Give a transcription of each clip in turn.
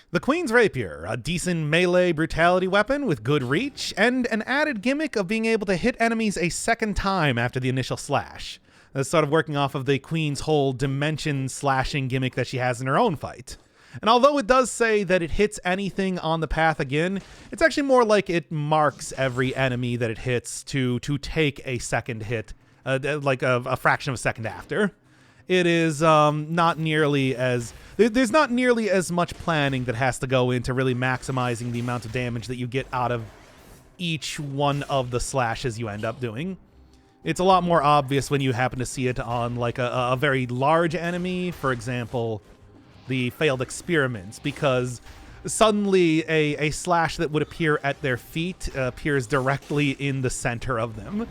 The Queen's Rapier, a decent melee brutality weapon with good reach, and an added gimmick of being able to hit enemies a second time after the initial slash. That's sort of working off of the Queen's whole dimension slashing gimmick that she has in her own fight. And although it does say that it hits anything on the path again, it's actually more like it marks every enemy that it hits to take a second hit, like a fraction of a second after. It is not nearly as... There's not nearly as much planning that has to go into really maximizing the amount of damage that you get out of each one of the slashes you end up doing. It's a lot more obvious when you happen to see it on like a very large enemy, for example, the failed experiments, because suddenly a slash that would appear at their feet appears directly in the center of them.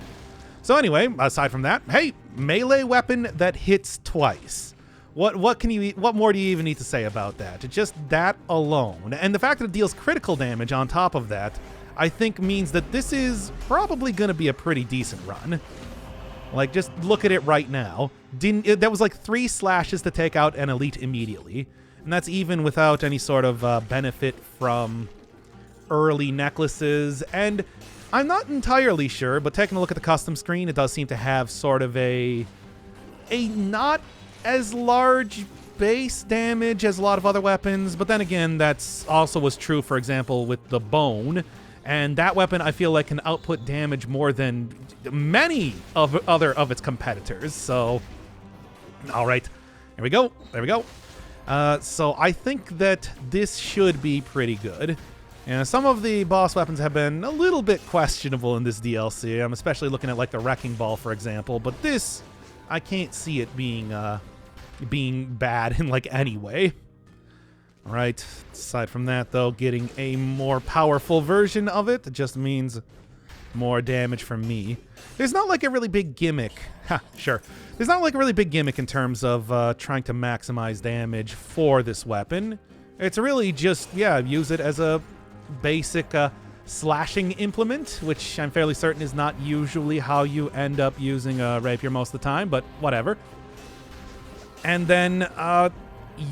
So anyway, aside from that, hey, melee weapon that hits twice. What more do you even need to say about that? Just that alone. And the fact that it deals critical damage on top of that, I think means that this is probably going to be a pretty decent run. Like, just look at it right now. That was like 3 slashes to take out an elite immediately. And that's even without any sort of benefit from early necklaces. And I'm not entirely sure, but taking a look at the custom screen, it does seem to have sort of a not as large base damage as a lot of other weapons, but then again, that's also was true, for example, with the bone, and that weapon I feel like can output damage more than many of other of its competitors. So, all right, here we go. There we go. So I think that this should be pretty good. And some of the boss weapons have been a little bit questionable in this DLC. I'm especially looking at like the Wrecking Ball, for example, but this, I can't see it being bad in like any way. All right, aside from that though, getting a more powerful version of it just means more damage from me. There's not like a really big gimmick. Sure. There's not like a really big gimmick in terms of trying to maximize damage for this weapon. It's really just, yeah, use it as a basic slashing implement, which I'm fairly certain is not usually how you end up using a rapier most of the time, but whatever. And then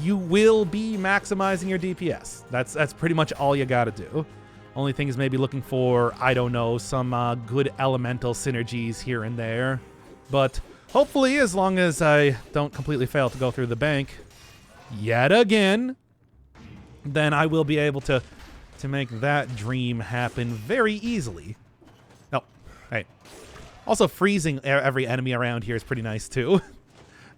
you will be maximizing your DPS. That's pretty much all you gotta do. Only thing is maybe looking for, I don't know, some good elemental synergies here and there. But hopefully, as long as I don't completely fail to go through the bank yet again, then I will be able to make that dream happen very easily. Oh, hey. Also, freezing every enemy around here is pretty nice, too.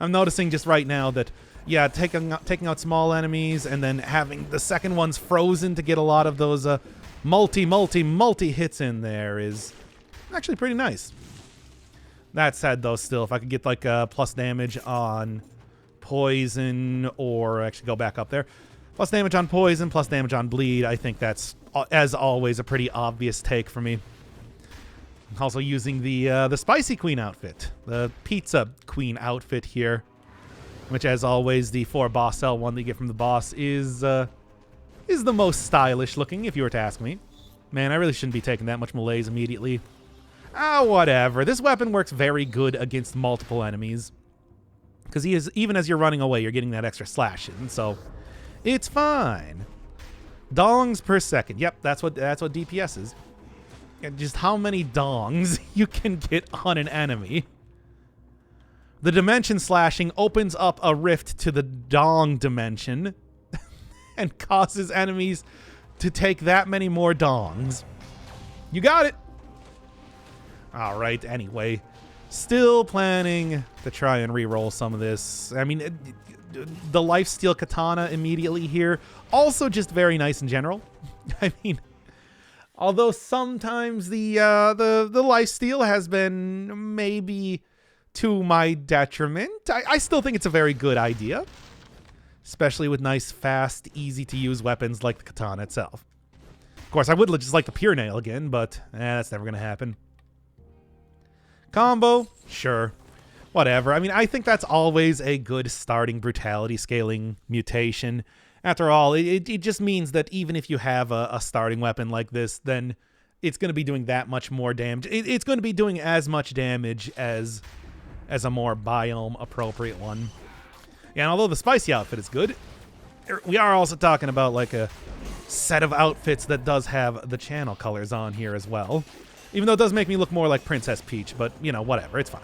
I'm noticing just right now that, yeah, taking out small enemies and then having the second ones frozen to get a lot of those multi hits in there is actually pretty nice. That said, though, still, if I could get like plus damage on poison, or actually go back up there, plus damage on poison, plus damage on bleed, I think that's, as always, a pretty obvious take for me. Also using the Spicy Queen outfit, the Pizza Queen outfit here, which, as always, the 4 boss cell one that you get from the boss is the most stylish looking, if you were to ask me. Man, I really shouldn't be taking that much malaise immediately. Whatever. This weapon works very good against multiple enemies, because even as you're running away, you're getting that extra slash in, so it's fine. Dongs per second. Yep, that's what DPS is. And just how many dongs you can get on an enemy. The dimension slashing opens up a rift to the dong dimension and causes enemies to take that many more dongs. You got it. All right, anyway. Still planning to try and re-roll some of this. I mean, the lifesteal katana immediately here, also just very nice in general. I mean, although sometimes the lifesteal has been maybe to my detriment, I still think it's a very good idea, especially with nice, fast, easy-to-use weapons like the katana itself. Of course, I would just like the pure nail again, but that's never going to happen. Combo? Sure. Whatever. I mean, I think that's always a good starting brutality scaling mutation. After all, it just means that even if you have a starting weapon like this, then it's going to be doing that much more damage. It's going to be doing as much damage as a more biome appropriate one. Yeah, and although the spicy outfit is good, we are also talking about like a set of outfits that does have the channel colors on here as well. Even though it does make me look more like Princess Peach, but, you know, whatever, it's fine.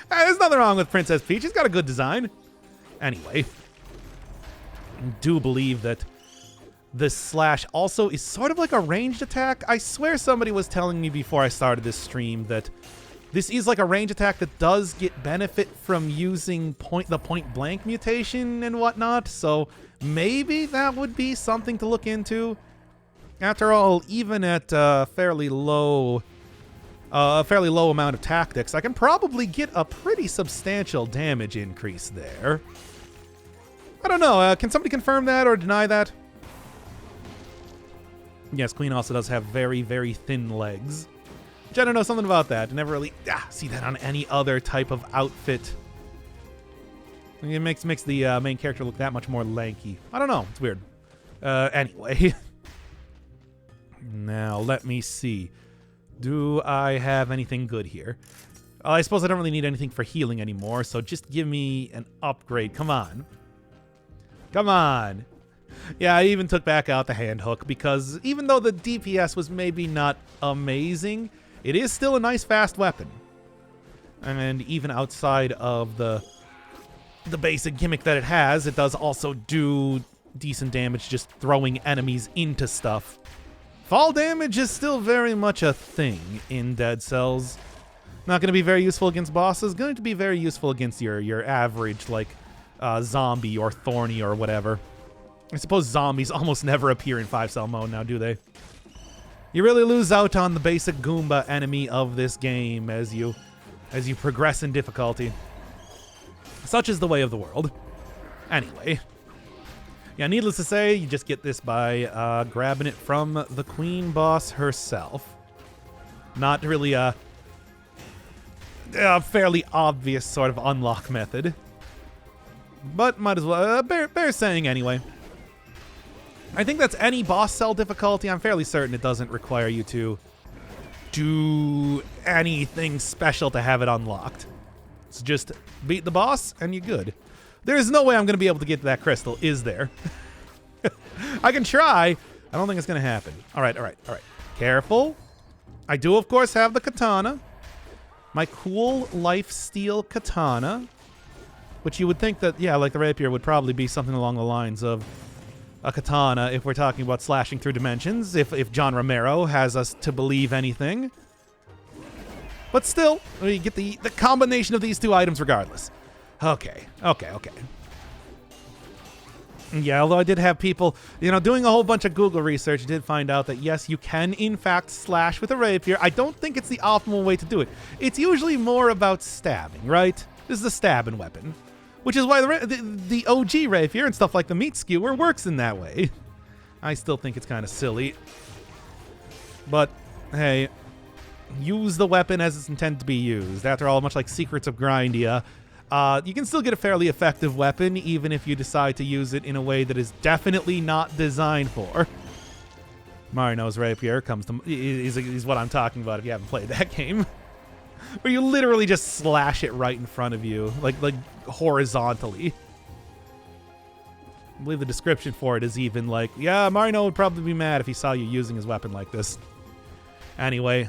There's nothing wrong with Princess Peach. She's got a good design. Anyway, I do believe that this slash also is sort of like a ranged attack. I swear somebody was telling me before I started this stream that this is like a range attack that does get benefit from using the point blank mutation and whatnot, so maybe that would be something to look into. After all, even at a fairly low amount of tactics, I can probably get a pretty substantial damage increase there. I don't know, can somebody confirm that or deny that? Yes, Queen also does have very, very thin legs. Which I don't know, something about that. I never really see that on any other type of outfit. It makes the main character look that much more lanky. I don't know, it's weird. Anyway. Now, let me see. Do I have anything good here? I suppose I don't really need anything for healing anymore, so just give me an upgrade. Come on. Come on. Yeah, I even took back out the hand hook because even though the DPS was maybe not amazing, it is still a nice fast weapon. And even outside of the basic gimmick that it has, it does also do decent damage just throwing enemies into stuff. Fall damage is still very much a thing in Dead Cells. Not going to be very useful against bosses. Going to be very useful against your average, like, zombie or thorny or whatever. I suppose zombies almost never appear in 5-cell mode now, do they? You really lose out on the basic Goomba enemy of this game as you progress in difficulty. Such is the way of the world. Anyway. Yeah, needless to say, you just get this by grabbing it from the Queen Boss herself. Not really a fairly obvious sort of unlock method. But might as well, bear saying anyway. I think that's any boss cell difficulty. I'm fairly certain it doesn't require you to do anything special to have it unlocked. It's just beat the boss and you're good. There is no way I'm going to be able to get to that crystal, is there? I can try. I don't think it's going to happen. All right. Careful. I do, of course, have the katana. My cool lifesteal katana. Which you would think that, yeah, like the rapier would probably be something along the lines of a katana if we're talking about slashing through dimensions, if John Romero has us to believe anything. But still, we get the combination of these two items regardless. Okay. Yeah, although I did have people, doing a whole bunch of Google research, did find out that, yes, you can, in fact, slash with a rapier. I don't think it's the optimal way to do it. It's usually more about stabbing, right? This is a stabbing weapon. Which is why the OG rapier and stuff like the meat skewer works in that way. I still think it's kind of silly. But, hey, use the weapon as it's intended to be used. After all, much like Secrets of Grindia, you can still get a fairly effective weapon, even if you decide to use it in a way that is definitely not designed for. Marino's Rapier is what I'm talking about if you haven't played that game. Where you literally just slash it right in front of you, like horizontally. I believe the description for it is even like, yeah, Marino would probably be mad if he saw you using his weapon like this. Anyway.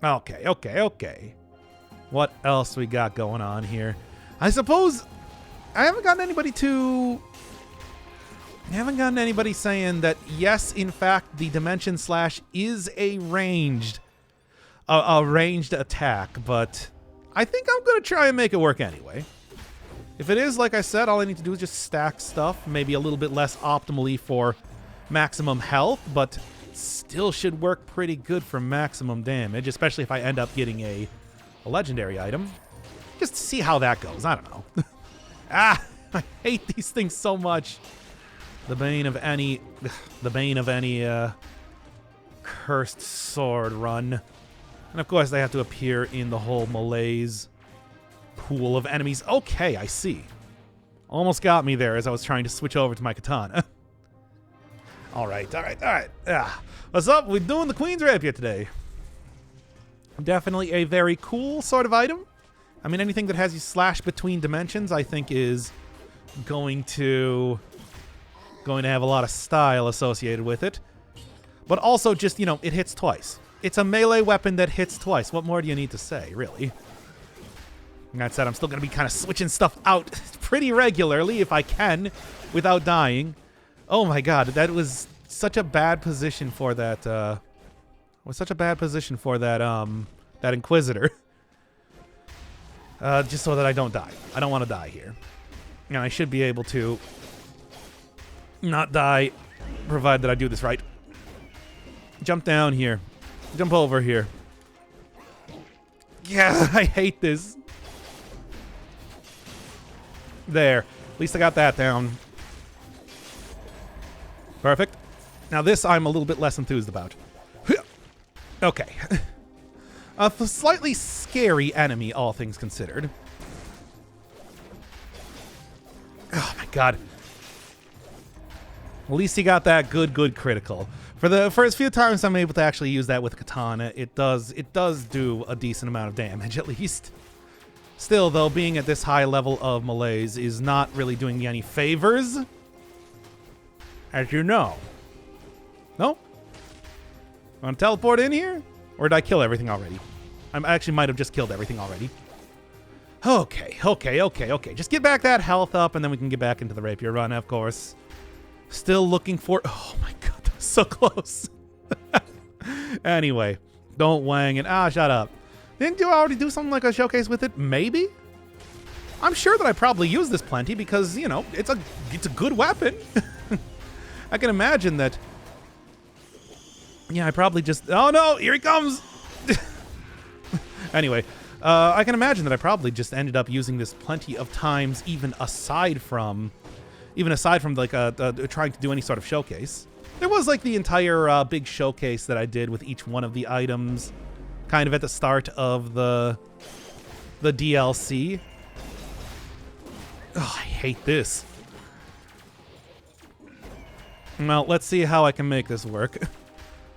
Okay. What else we got going on here? I suppose I haven't gotten anybody saying that, yes, in fact, the Dimension Slash is a ranged attack, but I think I'm going to try and make it work anyway. If it is, like I said, all I need to do is just stack stuff, maybe a little bit less optimally for maximum health, but still should work pretty good for maximum damage, especially if I end up getting a legendary item. Just to see how that goes. I don't know. I hate these things so much. The bane of any cursed sword run. And of course they have to appear in the whole malaise pool of enemies. Okay, I see. Almost got me there as I was trying to switch over to my katana. All right. What's up? We're doing the Queen's Rapier today. Definitely a very cool sort of item. I mean, anything that has you slash between dimensions, I think is going to have a lot of style associated with it. But also just, you know, it hits twice. It's a melee weapon that hits twice. What more do you need to say, really? And that said, I'm still going to be kind of switching stuff out pretty regularly if I can without dying. Oh my god, that was such a bad position for that, that Inquisitor. Just so that I don't die. I don't want to die here. And I should be able to not die, provided that I do this right. Jump down here. Jump over here. Yeah, I hate this. There. At least I got that down. Perfect. Now this I'm a little bit less enthused about. Okay. A slightly scary enemy, all things considered. Oh my god. At least he got that good critical. For the first few times I'm able to actually use that with Katana, it does do a decent amount of damage, at least. Still, though, being at this high level of malaise is not really doing me any favors. As you know. No? Want to teleport in here? Or did I kill everything already? I actually might have just killed everything already. Okay. Just get back that health up, and then we can get back into the Rapier run, of course. Still looking for... Oh my god, that was so close. Anyway, don't wang it. Ah, shut up. Didn't you already do something like a showcase with it? Maybe? I'm sure that I probably use this plenty because, you know, it's a good weapon. I can imagine that... Yeah, I probably just... Oh no, here he comes! Anyway, I can imagine that I probably just ended up using this plenty of times, even aside from like trying to do any sort of showcase. There was like the entire big showcase that I did with each one of the items, kind of at the start of the DLC. Oh, I hate this. Well, let's see how I can make this work.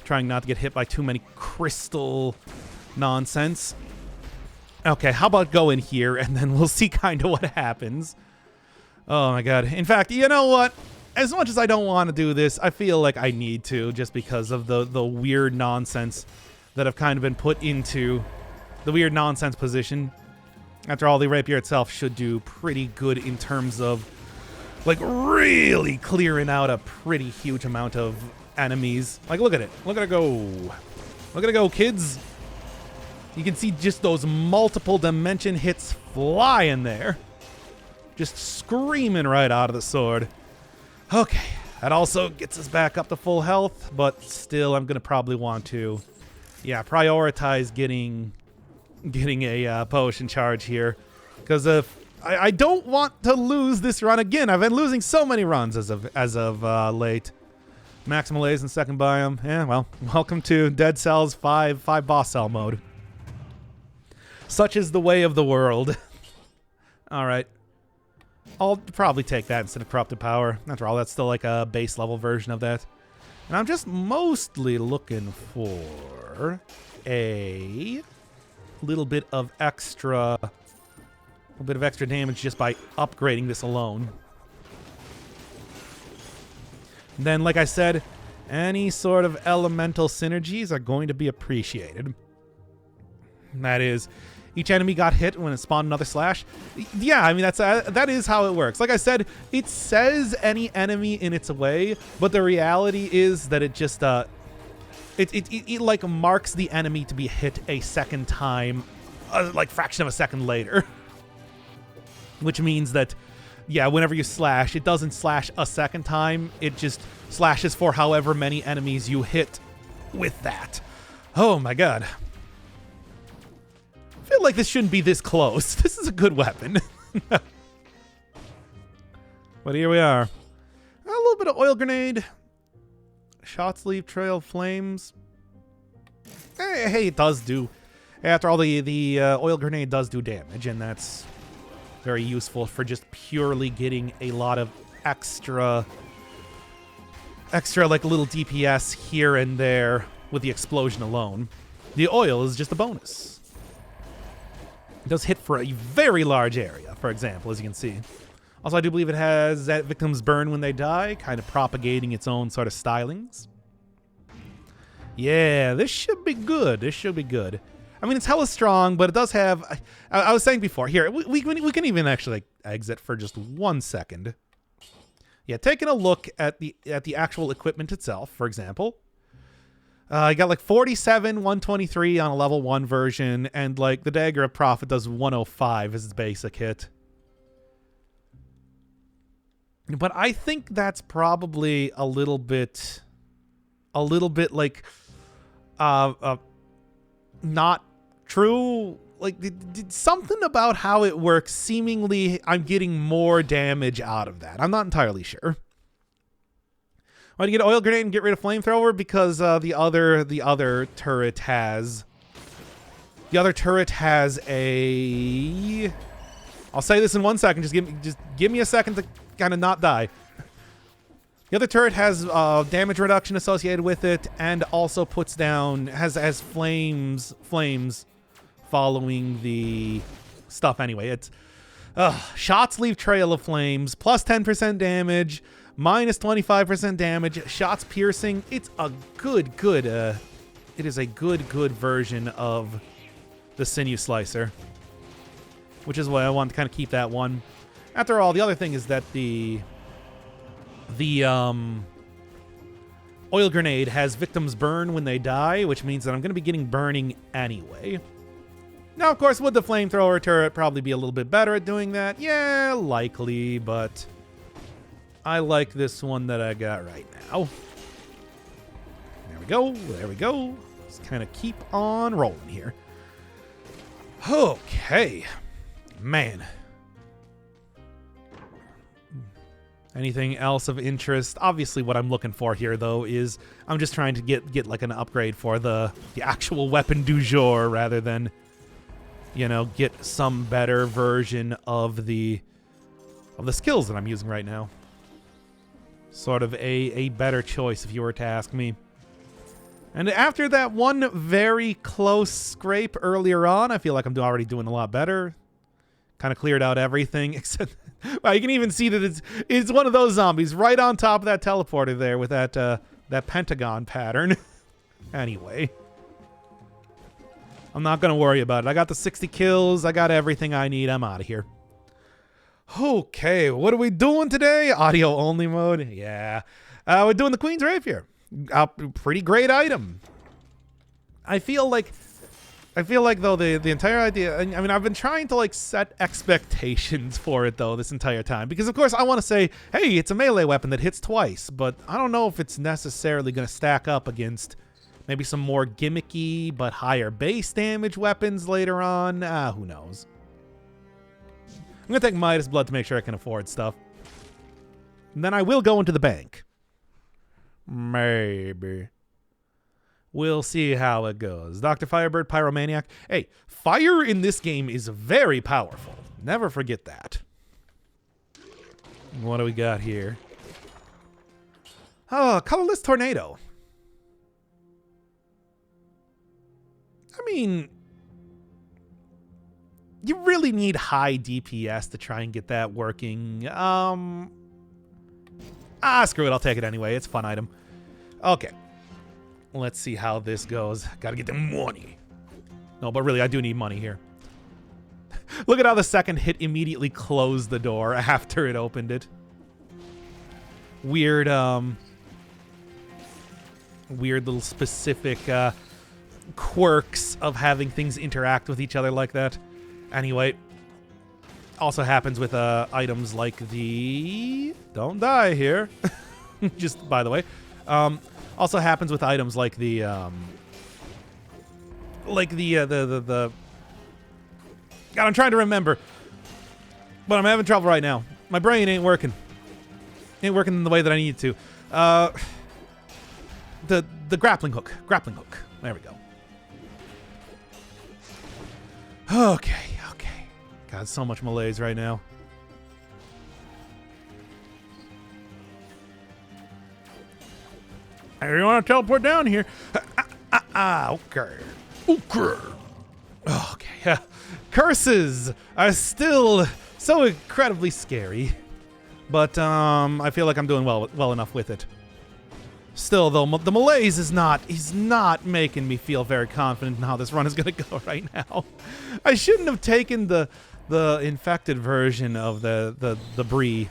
Trying not to get hit by too many crystal nonsense. Okay, how about go in here and then we'll see kind of what happens. Oh my god. In fact, you know what? As much as I don't want to do this, I feel like I need to just because of the weird nonsense that I've kind of been put into. The weird nonsense position. After all, the Rapier itself should do pretty good in terms of like really clearing out a pretty huge amount of enemies. Like, look at it. Look at it go. Look at it go, kids. You can see just those multiple dimension hits flying there. Just screaming right out of the sword. Okay. That also gets us back up to full health, but still I'm going to probably want to, yeah, prioritize getting a potion charge here. Because I don't want to lose this run again. I've been losing so many runs as of late. Max malaise in second biome. Yeah, well, welcome to Dead Cells 5 boss cell mode. Such is the way of the world. Alright. I'll probably take that instead of Corrupted Power. After all, that's still like a base level version of that. And I'm just mostly looking for a little bit of extra damage just by upgrading this alone. And then, like I said, any sort of elemental synergies are going to be appreciated. That is, each enemy got hit when it spawned another slash. Yeah, I mean, that is how it works. Like I said, it says any enemy in its way, but the reality is that it just, it like marks the enemy to be hit a second time, like fraction of a second later. Which means that, yeah, whenever you slash, it doesn't slash a second time. It just slashes for however many enemies you hit with that. Oh my god. I feel like this shouldn't be this close. This is a good weapon. But here we are. A little bit of oil grenade. Shots leave trail flames. Hey, it does do. After all, the oil grenade does do damage, and that's very useful for just purely getting a lot of extra like little DPS here and there with the explosion alone. The oil is just a bonus. It does hit for a very large area, for example, as you can see. Also, I do believe it has that victims burn when they die, kind of propagating its own sort of stylings. Yeah, this should be good. This should be good. I mean, it's hella strong, but it does have... I was saying before, here, we can even actually like, exit for just 1 second. Yeah, taking a look at the actual equipment itself, for example. I got like 47, 123 on a level 1 version, and like the Dagger of Prophet does 105 as its basic hit. But I think that's probably a little bit like not true. Like something about how it works, seemingly I'm getting more damage out of that. I'm not entirely sure. Why do you get oil grenade and get rid of flamethrower? Because the other turret has a... I'll say this in 1 second. Just give me a second to kind of not die. The other turret has damage reduction associated with it, and also puts down has flames following the stuff. Anyway, it's shots leave trail of flames, plus 10% damage, minus 25% damage. Shots piercing. It's a good. It is a good version of the Sinew Slicer, which is why I want to kind of keep that one. After all, the other thing is that the oil grenade has victims burn when they die, which means that I'm going to be getting burning anyway. Now, of course, would the flamethrower turret probably be a little bit better at doing that? Yeah, likely, but I like this one that I got right now. There we go. There we go. Just kind of keep on rolling here. Okay. Man. Anything else of interest? Obviously, what I'm looking for here, though, is I'm just trying to get like an upgrade for the actual weapon du jour rather than, you know, get some better version of the skills that I'm using right now. Sort of a better choice, if you were to ask me. And after that one very close scrape earlier on, I feel like I'm already doing a lot better. Kind of cleared out everything, except... Well, you can even see that it's one of those zombies right on top of that teleporter there with that pentagon pattern. Anyway. I'm not going to worry about it. I got the 60 kills. I got everything I need. I'm out of here. Okay, what are we doing today? Audio only mode? Yeah. We're doing the Queen's Rapier. A pretty great item. I feel like though the entire idea, I mean, I've been trying to like set expectations for it though this entire time, because of course I want to say, hey, it's a melee weapon that hits twice, but I don't know if it's necessarily going to stack up against maybe some more gimmicky but higher base damage weapons later on. Who knows? I'm going to take Midas Blood to make sure I can afford stuff. And then I will go into the bank. Maybe. We'll see how it goes. Dr. Firebird, Pyromaniac. Hey, fire in this game is very powerful. Never forget that. What do we got here? Oh, Colorless Tornado. I mean, you really need high DPS to try and get that working. Screw it. I'll take it anyway. It's a fun item. Okay. Let's see how this goes. Gotta get the money. No, but really, I do need money here. Look at how the second hit immediately closed the door after it opened it. Weird little specific quirks of having things interact with each other like that. Anyway, also happens with items like the... Don't die here. Just by the way. Also happens with items like the God, I'm trying to remember, but I'm having trouble right now. My brain ain't working. Ain't working in the way that I need to. The grappling hook. Grappling hook. There we go. Okay. God, so much malaise right now. You want to teleport down here? Okay. Okay. Curses are still so incredibly scary. but I feel like I'm doing well enough with it. Still, though, the malaise is not making me feel very confident in how this run is going to go right now. I shouldn't have taken the infected version of the Brie,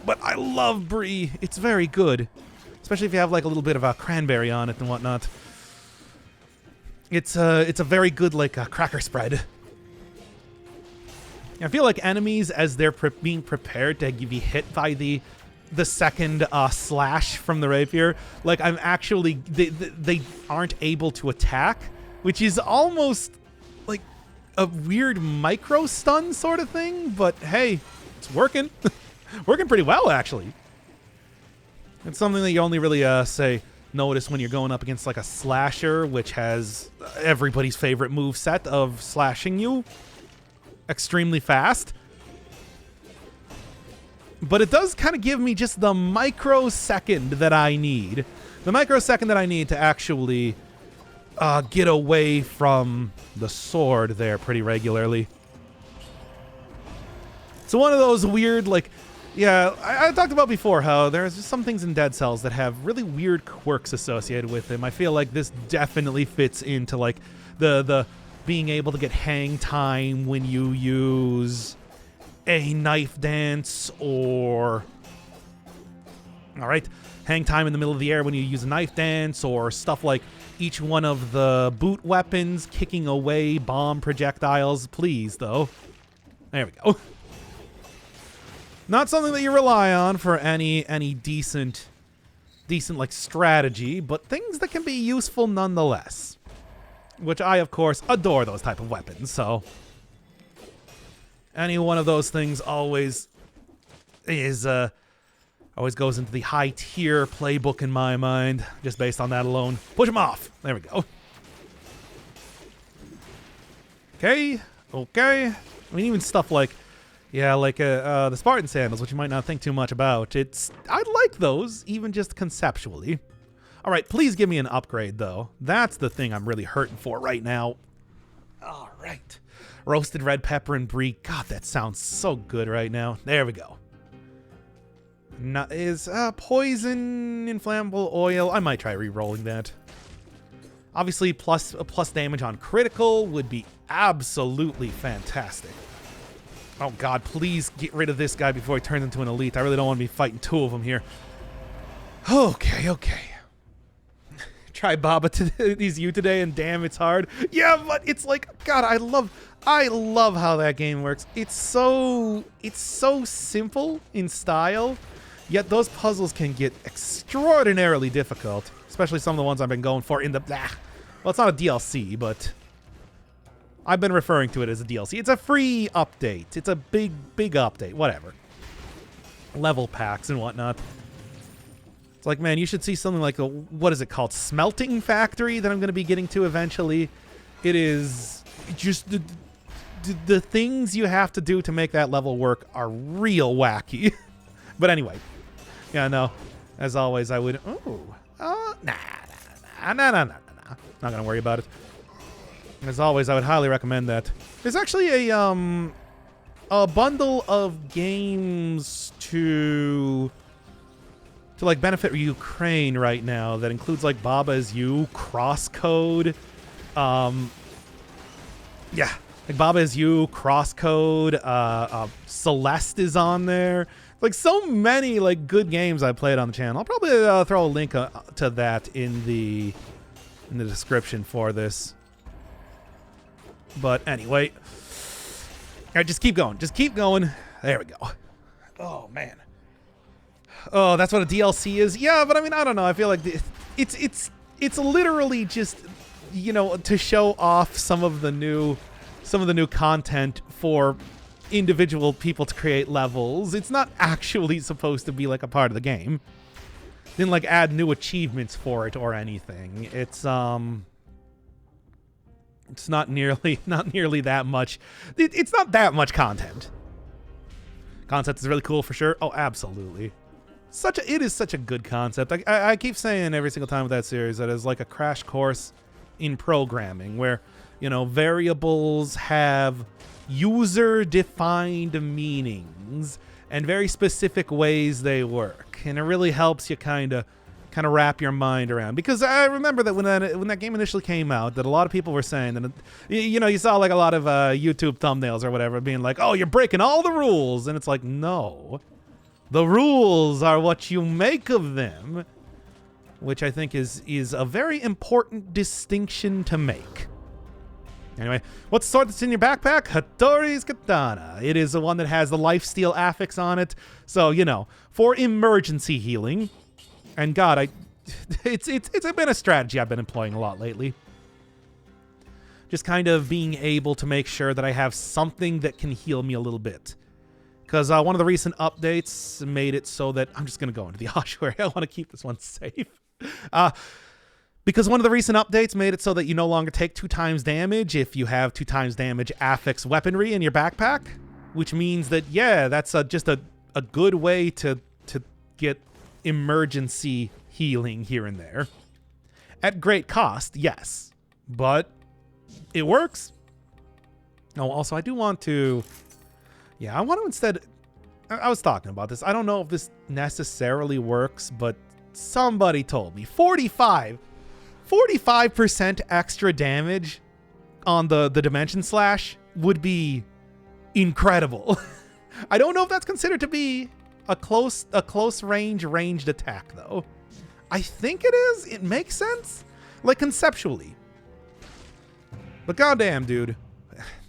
but I love Brie. It's very good, especially if you have like a little bit of a cranberry on it and whatnot. It's a very good like cracker spread. I feel like enemies, as they're being prepared to be hit by the second slash from the rapier, like I'm actually they aren't able to attack, which is almost like a weird micro stun sort of thing. But hey, it's working, working pretty well actually. It's something that you only really notice when you're going up against like a slasher, which has everybody's favorite move set of slashing you extremely fast. But it does kind of give me just the microsecond that I need. The microsecond that I need to actually get away from the sword there pretty regularly. So one of those weird, like, yeah, I talked about before how there's just some things in Dead Cells that have really weird quirks associated with them. I feel like this definitely fits into, like, the being able to get hang time when you use a knife dance, or hang time in the middle of the air when you use a knife dance, or stuff like each one of the boot weapons kicking away bomb projectiles. Please, though. There we go. Not something that you rely on for any decent like strategy, but things that can be useful nonetheless. Which I, of course, adore those type of weapons, so any one of those things always goes into the high tier playbook in my mind, just based on that alone. Push him off. There we go. Okay. I mean, even stuff like, yeah, like the Spartan sandals, which you might not think too much about. I like those, even just conceptually. All right, please give me an upgrade, though. That's the thing I'm really hurting for right now. All right. Roasted red pepper and brie. God, that sounds so good right now. There we go. Is poison inflammable oil? I might try re-rolling that. Obviously, plus damage on critical would be absolutely fantastic. Oh God, please get rid of this guy before he turns into an elite. I really don't want to be fighting two of them here. Okay. Try Baba is you today, and damn, it's hard. Yeah, but it's like, God, I love how that game works. It's so simple in style, yet those puzzles can get extraordinarily difficult, especially some of the ones I've been going for in the well, it's not a DLC, but I've been referring to it as a DLC. It's a free update. It's a big update, whatever. Level packs and whatnot. It's like, man, you should see something like what is it called? Smelting Factory that I'm going to be getting to eventually. It is just the things you have to do to make that level work are real wacky. But anyway, yeah, no. As always, I would. Nah. Not gonna worry about it. As always, I would highly recommend that. There's actually a bundle of games to like benefit Ukraine right now that includes like Baba Is You, Crosscode, yeah, like Baba Is You, Crosscode, Celeste is on there. Like so many like good games I played on the channel. I'll probably throw a link to that in the description for this. But anyway, all right, just keep going. Just keep going. There we go. Oh man. Oh, that's what a DLC is? Yeah, but I mean, I don't know. I feel like it's literally just, you know, to show off some of the new content for individual people to create levels. It's not actually supposed to be like a part of the game. Didn't like add new achievements for it or anything. It's not nearly that much. It's not that much content. Concept is really cool for sure. Oh, absolutely. It is such a good concept. I keep saying every single time with that series that it's like a crash course in programming where, you know, variables have user-defined meanings and very specific ways they work. And it really helps you kind of wrap your mind around, because I remember that when that game initially came out, that a lot of people were saying that, you saw like a lot of YouTube thumbnails or whatever being like, oh, you're breaking all the rules, and it's like, no, the rules are what you make of them, which I think is a very important distinction to make. Anyway, what's the sword that's in your backpack? Hattori's Katana. It is the one that has the lifesteal affix on it, so for emergency healing. And God, it's been a strategy I've been employing a lot lately. Just kind of being able to make sure that I have something that can heal me a little bit. Because one of the recent updates made it so that I'm just going to go into the ossuary. I want to keep this one safe. Because one of the recent updates made it so that you no longer take 2 times damage if you have 2 times damage affix weaponry in your backpack. Which means that, yeah, that's just a good way to get emergency healing here and there. At great cost, yes. But it works. Oh, also, I do want to... Yeah, I want to instead... I was talking about this. I don't know if this necessarily works, but somebody told me 45% extra damage on the Dimension Slash would be incredible. I don't know if that's considered to be a close ranged attack, though. I think it is. It makes sense, like conceptually. But goddamn, dude.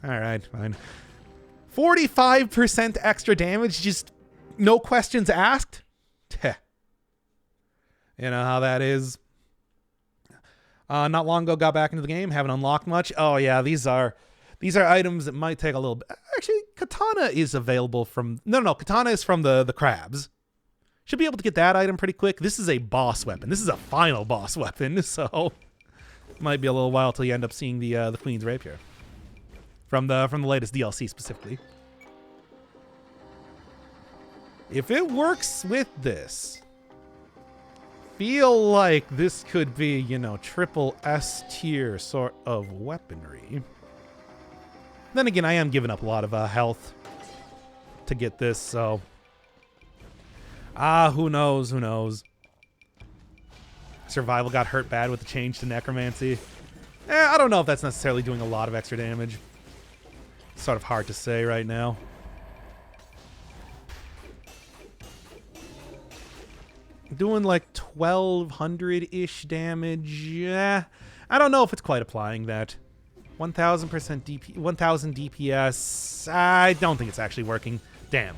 All right, fine. 45% extra damage, just no questions asked. You know how that is. Not long ago, got back into the game, haven't unlocked much. Oh yeah, these are items that might take a little bit. Actually, Katana is available from... No, Katana is from the crabs. Should be able to get that item pretty quick. This is a boss weapon. This is a final boss weapon, so... Might be a little while till you end up seeing the Queen's Rapier. From the latest DLC, specifically. If it works with this... feel like this could be, triple S tier sort of weaponry. Then again, I am giving up a lot of health to get this, so... who knows? Survival got hurt bad with the change to necromancy. I don't know if that's necessarily doing a lot of extra damage. It's sort of hard to say right now. Doing like 1200-ish damage. Yeah, I don't know if it's quite applying that. 1000% DP, 1000 DPS. I don't think it's actually working. Damn.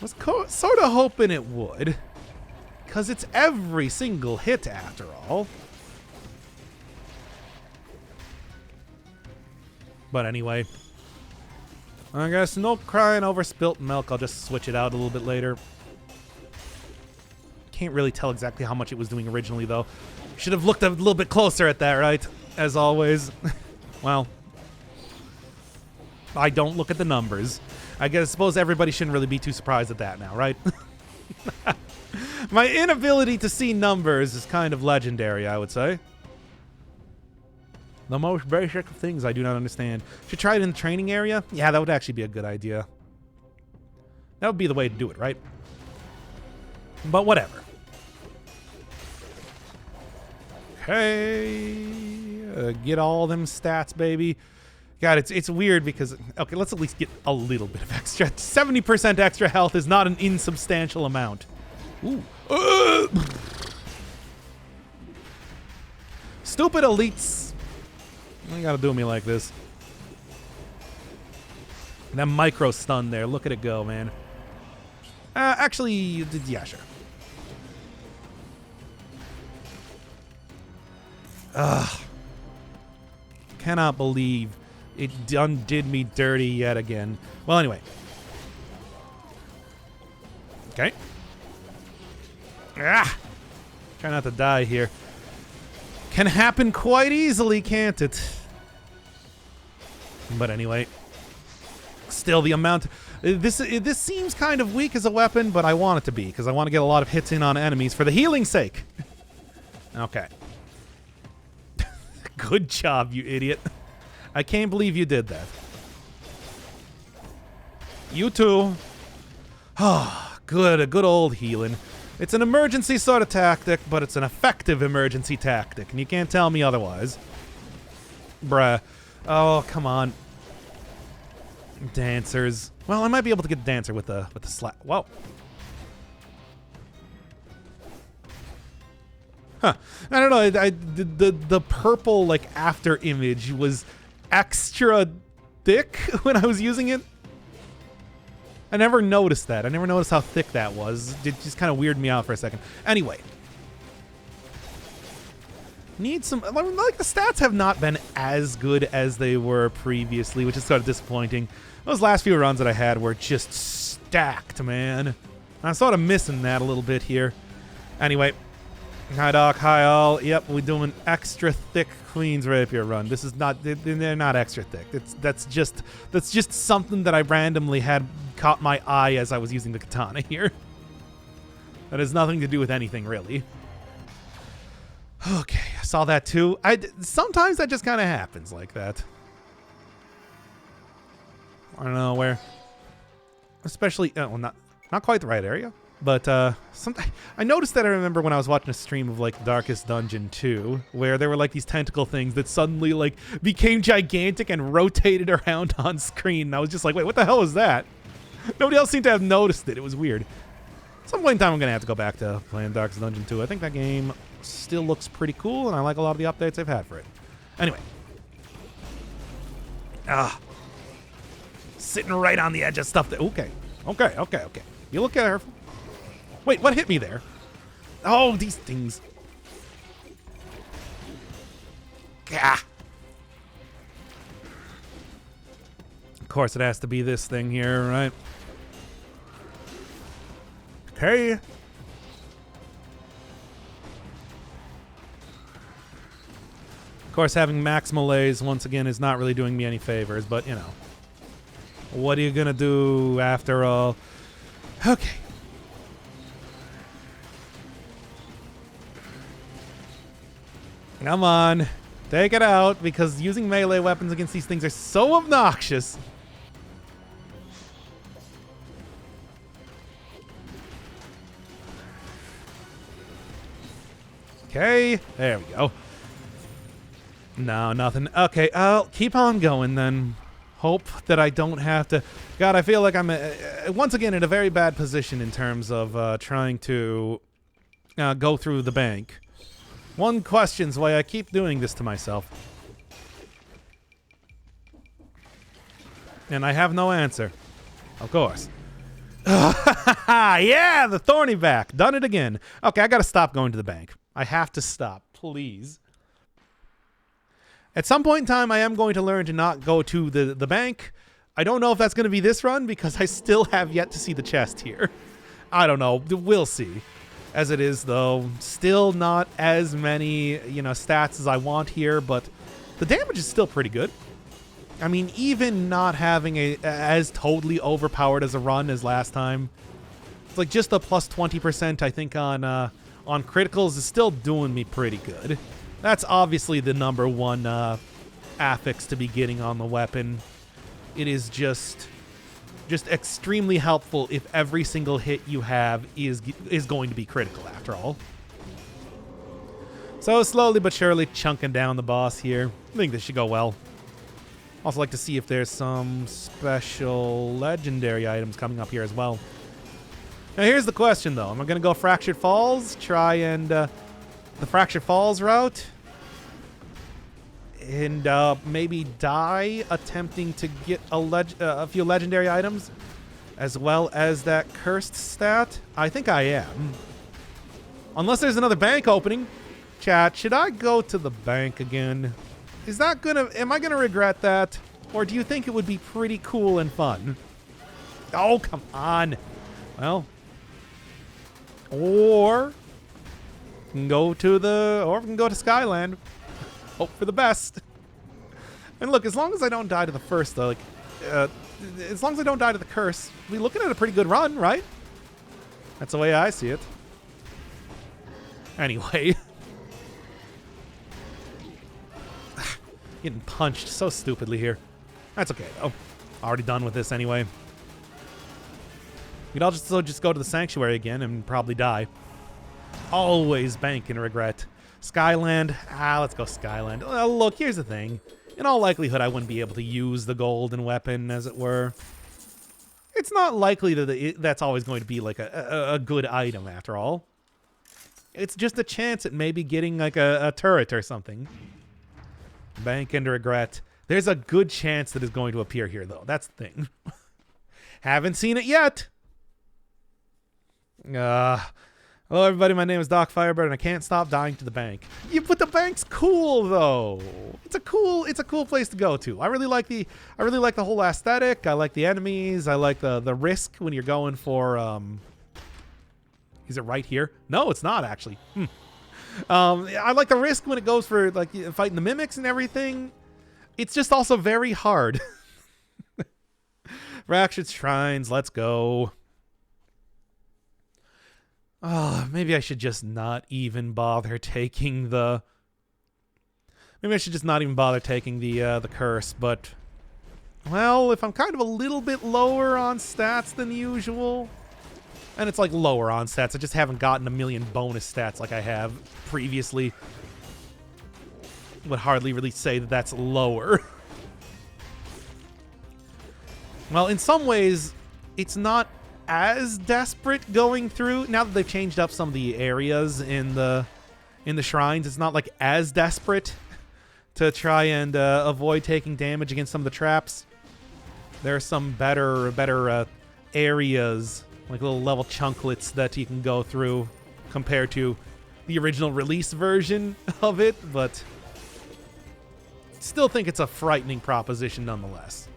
Was sort of hoping it would, because it's every single hit after all. But anyway, I guess no crying over spilt milk. I'll just switch it out a little bit later. Can't really tell exactly how much it was doing originally, though. Should have looked a little bit closer at that, right? As always. Well, I don't look at the numbers. I suppose everybody shouldn't really be too surprised at that now, right? My inability to see numbers is kind of legendary, I would say. The most basic of things I do not understand. Should try it in the training area? Yeah, that would actually be a good idea. That would be the way to do it, right? But whatever. Hey, get all them stats, baby. God, it's weird because... Okay, let's at least get a little bit of extra. 70% extra health is not an insubstantial amount. Ooh. Stupid elites. You gotta do me like this. That micro stun there. Look at it go, man. Actually, yeah, sure. Ugh. Cannot believe it did me dirty yet again. Well, anyway. Okay. Ah! Try not to die here. Can happen quite easily, can't it? But anyway. Still, the amount... This seems kind of weak as a weapon, but I want it to be, because I want to get a lot of hits in on enemies for the healing's sake. Okay. Good job, you idiot. I can't believe you did that. You too. Ah, good, a good old healing. It's an emergency sort of tactic, but it's an effective emergency tactic, and you can't tell me otherwise. Bruh. Oh, come on. Dancers. Well, I might be able to get Dancer with the slap. Whoa. Huh. I don't know. The purple, like, after image was extra thick when I was using it. I never noticed that. I never noticed how thick that was. It just kind of weirded me out for a second. Anyway. Need some... Like, the stats have not been as good as they were previously, which is sort of disappointing. Those last few runs that I had were just stacked, man. I'm sort of missing that a little bit here. Anyway. Hi, Doc. Hi, all. Yep, we're doing extra thick Queen's Rapier run. This is not... They're not extra thick. That's just something that I randomly had caught my eye as I was using the katana here. That has nothing to do with anything, really. Okay, I saw that too. Sometimes that just kind of happens like that. I don't know where. Especially, well, not quite the right area. But I noticed that I remember when I was watching a stream of like Darkest Dungeon 2, where there were like these tentacle things that suddenly like became gigantic and rotated around on screen. And I was just like, wait, what the hell is that? Nobody else seemed to have noticed it. It was weird. At some point in time, I'm going to have to go back to playing Darkest Dungeon 2. I think that game still looks pretty cool, and I like a lot of the updates they've had for it. Anyway. Sitting right on the edge of stuff that... Okay. You look careful. Wait, what hit me there? Oh, these things. Gah. Of course, it has to be this thing here, right? Okay. Of course, having max melees, once again, is not really doing me any favors, but, you know. What are you gonna do after all? Okay. Come on. Take it out, because using melee weapons against these things are so obnoxious. Okay, there we go. No, nothing. Okay, I'll keep on going then. Hope that I don't have to... God, I feel like I'm, once again, in a very bad position in terms of trying to go through the bank. One questions why I keep doing this to myself. And I have no answer. Of course. Yeah, the thorny back. Done it again. Okay, I gotta stop going to the bank. I have to stop, please. At some point in time, I am going to learn to not go to the bank. I don't know if that's going to be this run, because I still have yet to see the chest here. I don't know. We'll see. As it is, though, still not as many, stats as I want here, but the damage is still pretty good. I mean, even not having as totally overpowered as a run as last time, it's like just the plus 20%, I think, on criticals is still doing me pretty good. That's obviously the number one affix to be getting on the weapon. It is just extremely helpful if every single hit you have is going to be critical after all. So slowly but surely chunking down the boss here. I think this should go well. Also like to see if there's some special legendary items coming up here as well. Now here's the question though. Am I going to go Fractured Falls? Try and the Fractured Falls route? And maybe die attempting to get a few legendary items, as well as that cursed stat? I think I am. Unless there's another bank opening. Chat, should I go to the bank again? Am I gonna regret that? Or do you think it would be pretty cool and fun? Oh, come on. Well. Or we can go to Skyland. Hope for the best. And look, as long as I don't die to the first, though, as long as I don't die to the curse, we're looking at a pretty good run, right? That's the way I see it. Anyway. Getting punched so stupidly here. That's okay, though. Already done with this anyway. We'd all just go to the sanctuary again and probably die. Always bank and regret. Skyland. Let's go Skyland. Look, here's the thing. In all likelihood, I wouldn't be able to use the golden weapon, as it were. It's not likely that that's always going to be like a good item, after all. It's just a chance at maybe getting like a turret or something. Bank and regret. There's a good chance that it's going to appear here, though. That's the thing. Haven't seen it yet. Hello, everybody. My name is Doc Firebird, and I can't stop dying to the bank. Yeah, but the bank's cool, though. It's a cool place to go to. I really like the whole aesthetic. I like the enemies. I like the risk when you're going for. Is it right here? No, it's not actually. I like the risk when it goes for like fighting the mimics and everything. It's just also very hard. Fractured shrines. Let's go. Maybe I should just not even bother taking the. Maybe I should just not even bother taking the curse. But, well, if I'm kind of a little bit lower on stats than usual, and it's like lower on stats, I just haven't gotten a million bonus stats like I have previously. Would hardly really say that that's lower. Well, in some ways, it's not as desperate going through now that they've changed up some of the areas in the shrines. It's not like as desperate to try and avoid taking damage against some of the traps. There are some better areas, like little level chunklets that you can go through compared to the original release version of it, but still think it's a frightening proposition nonetheless.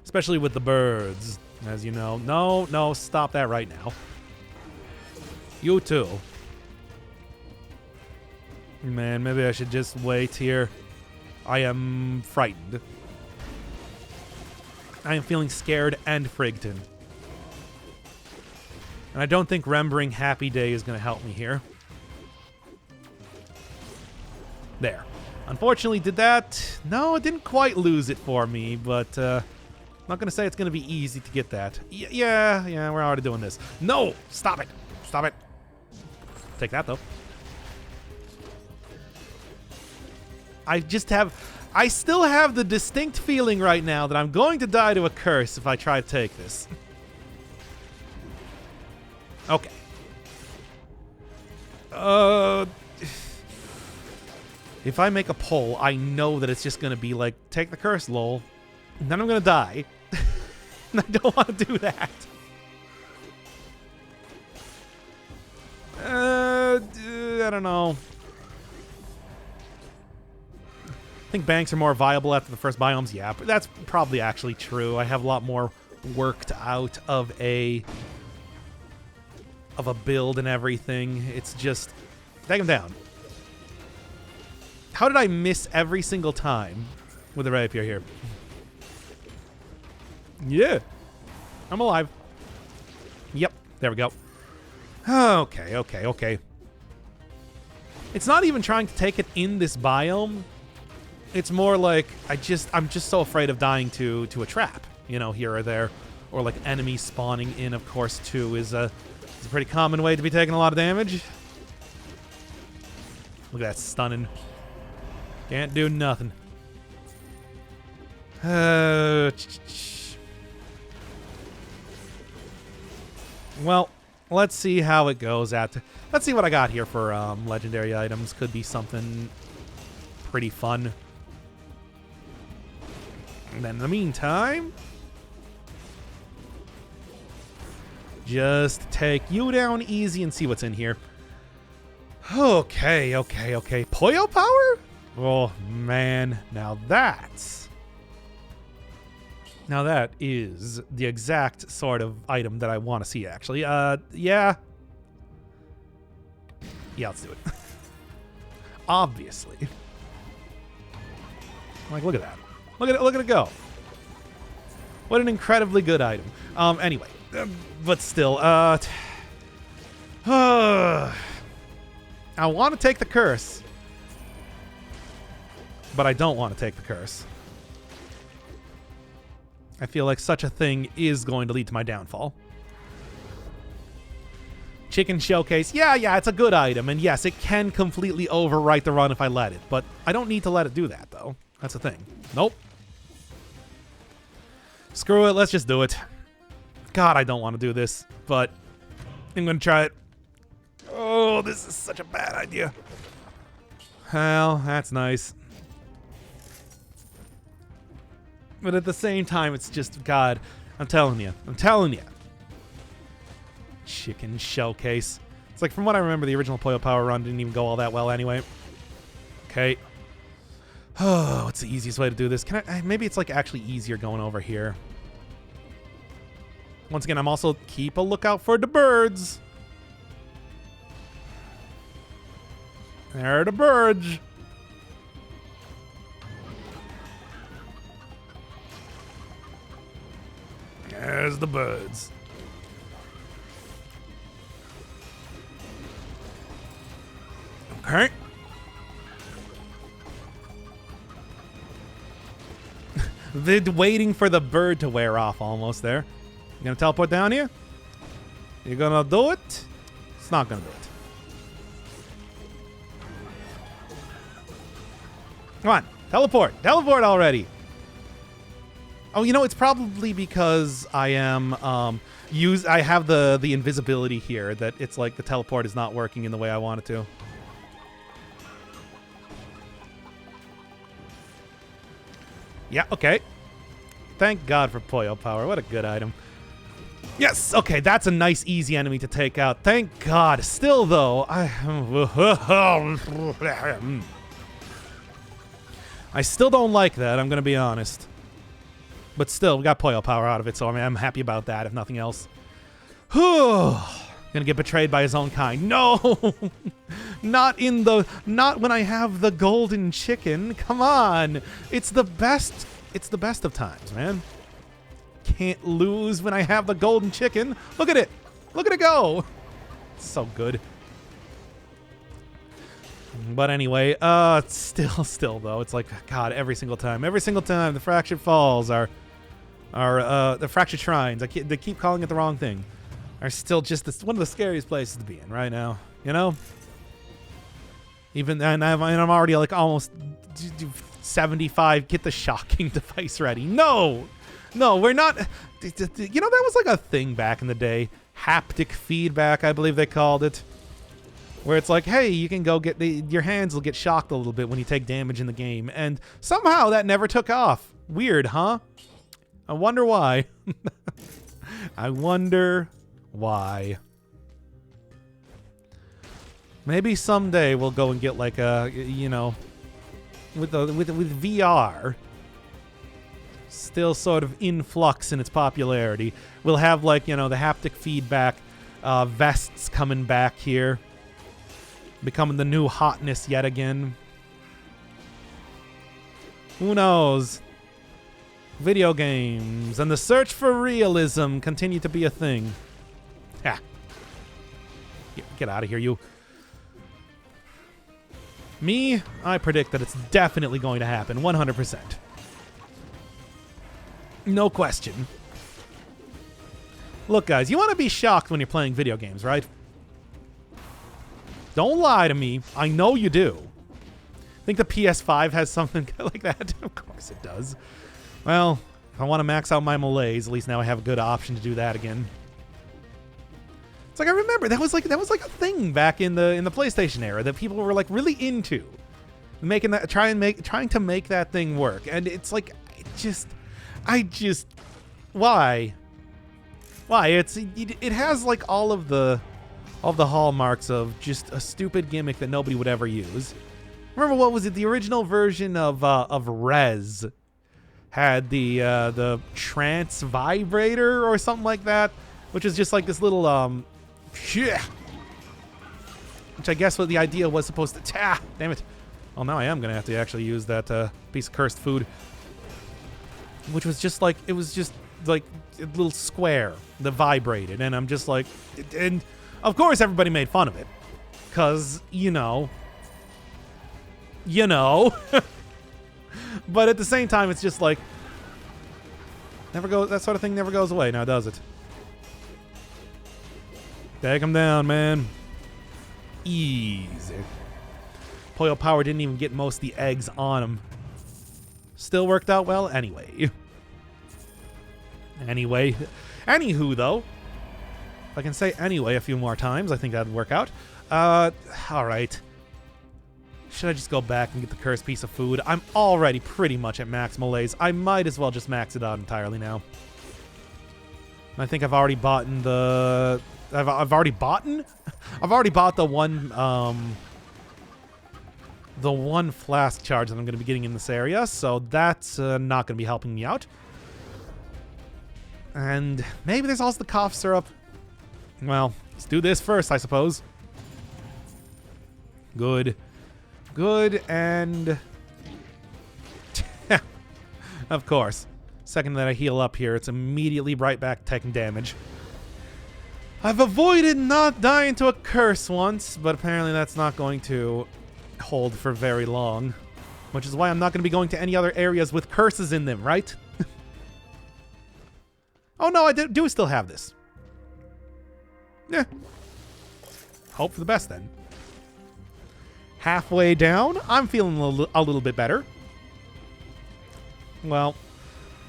Especially with the birds, as you know. No, stop that right now. You too. Man, maybe I should just wait here. I am frightened. I am feeling scared and frightened. And I don't think remembering Happy Day is going to help me here. There. Unfortunately, did that? No, it didn't quite lose it for me, but I'm not going to say it's going to be easy to get that. Yeah, we're already doing this. No! Stop it! Stop it. Take that, though. I still have the distinct feeling right now that I'm going to die to a curse if I try to take this. Okay. If I make a pull, I know that it's just going to be like, take the curse, lol. And then I'm going to die. And I don't want to do that. I don't know. I think banks are more viable after the first biomes. Yeah, but that's probably actually true. I have a lot more worked out of a build and everything. It's just take him down. How did I miss every single time with the Rapier here? Yeah. I'm alive. Yep. There we go. Okay. It's not even trying to take it in this biome. It's more like I'm just so afraid of dying to a trap, you know, here or there. Or like enemies spawning in, of course, too, is a pretty common way to be taking a lot of damage. Look at that stunning. Can't do nothing. Well, let's see how it goes. Let's see what I got here for legendary items. Could be something pretty fun. And then in the meantime, just take you down easy and see what's in here. Okay. Poyo power? Oh, man. Now that is the exact sort of item that I want to see, actually. Yeah, let's do it. Obviously. Like, look at that. Look at it go. What an incredibly good item. Anyway, but still, I want to take the curse, but I don't want to take the curse. I feel like such a thing is going to lead to my downfall. Chicken Showcase. Yeah, it's a good item. And yes, it can completely overwrite the run if I let it. But I don't need to let it do that, though. That's the thing. Nope. Screw it. Let's just do it. God, I don't want to do this. But I'm going to try it. Oh, this is such a bad idea. Well, that's nice. But at the same time, it's just, God, I'm telling you. Chicken Showcase. It's like, from what I remember, the original Puyo Power run didn't even go all that well anyway. Okay. Oh, what's the easiest way to do this? Can I, maybe it's like actually easier going over here. Once again, I'm also keep a lookout for the birds. There are the birds. There's the birds. Okay. They're waiting for the bird to wear off almost there. You gonna teleport down here? You gonna do it? It's not gonna do it. Come on. Teleport. Teleport already. Oh, you know, it's probably because I am I have the invisibility here that it's like the teleport is not working in the way I want it to. Yeah, okay. Thank God for Puyo Power. What a good item. Yes, okay, that's a nice, easy enemy to take out. Thank God. Still, though, I still don't like that, I'm going to be honest. But still, we got Puyo Power out of it, so I'm happy about that, if nothing else. Gonna get betrayed by his own kind. No! Not when I have the golden chicken. Come on. It's the best of times, man. Can't lose when I have the golden chicken. Look at it. Look at it go. It's so good. But anyway, still though, it's like, God, every single time the fractured falls are the fractured shrines. They keep calling it the wrong thing. Are still just one of the scariest places to be in right now, you know? Even and I'm already like almost 75. Get the shocking device ready. No, we're not. You know, that was like a thing back in the day. Haptic feedback, I believe they called it. Where it's like, hey, you can go get your hands will get shocked a little bit when you take damage in the game, and somehow that never took off. Weird, huh? I wonder why. I wonder why. Maybe someday we'll go and get like a, you know, with VR still sort of in flux in its popularity. We'll have like, you know, the haptic feedback vests coming back here, becoming the new hotness yet again. Who knows? Video games and the search for realism continue to be a thing. Ah. Get out of here, you. Me, I predict that it's definitely going to happen, 100%. No question. Look, guys, you want to be shocked when you're playing video games, right? Don't lie to me. I know you do. Think the PS5 has something like that? Of course it does. Well, if I want to max out my malaise, at least now I have a good option to do that again. It's like I remember that was like a thing back in the PlayStation era that people were like really into making that trying to make that thing work. And it's like why? It has like all the hallmarks of just a stupid gimmick that nobody would ever use. Remember, what was it? The original version of Rez had the trance vibrator or something like that, which is just like this little which I guess what the idea was supposed to. Damn it! Well, now I am gonna have to actually use that piece of cursed food, which was just like a little square that vibrated, and I'm just like, and of course everybody made fun of it, cause you know. But at the same time, it's just like, That sort of thing never goes away now, does it? Take him down, man. Easy. Pollo Power didn't even get most of the eggs on him. Still worked out well anyway. Anywho, though. If I can say anyway a few more times, I think that'd work out. Alright. Should I just go back and get the cursed piece of food? I'm already pretty much at max malaise. I might as well just max it out entirely now. I think I've already bought the... I've already bought the one flask charge that I'm going to be getting in this area, so that's not going to be helping me out. And maybe there's also the cough syrup. Well, let's do this first, I suppose. Good. Good, and... of course. Second that I heal up here, it's immediately right back taking damage. I've avoided not dying to a curse once, but apparently that's not going to hold for very long. Which is why I'm not going to be going to any other areas with curses in them, right? Oh no, I do still have this. Yeah. Hope for the best then. Halfway down, I'm feeling a little bit better. Well,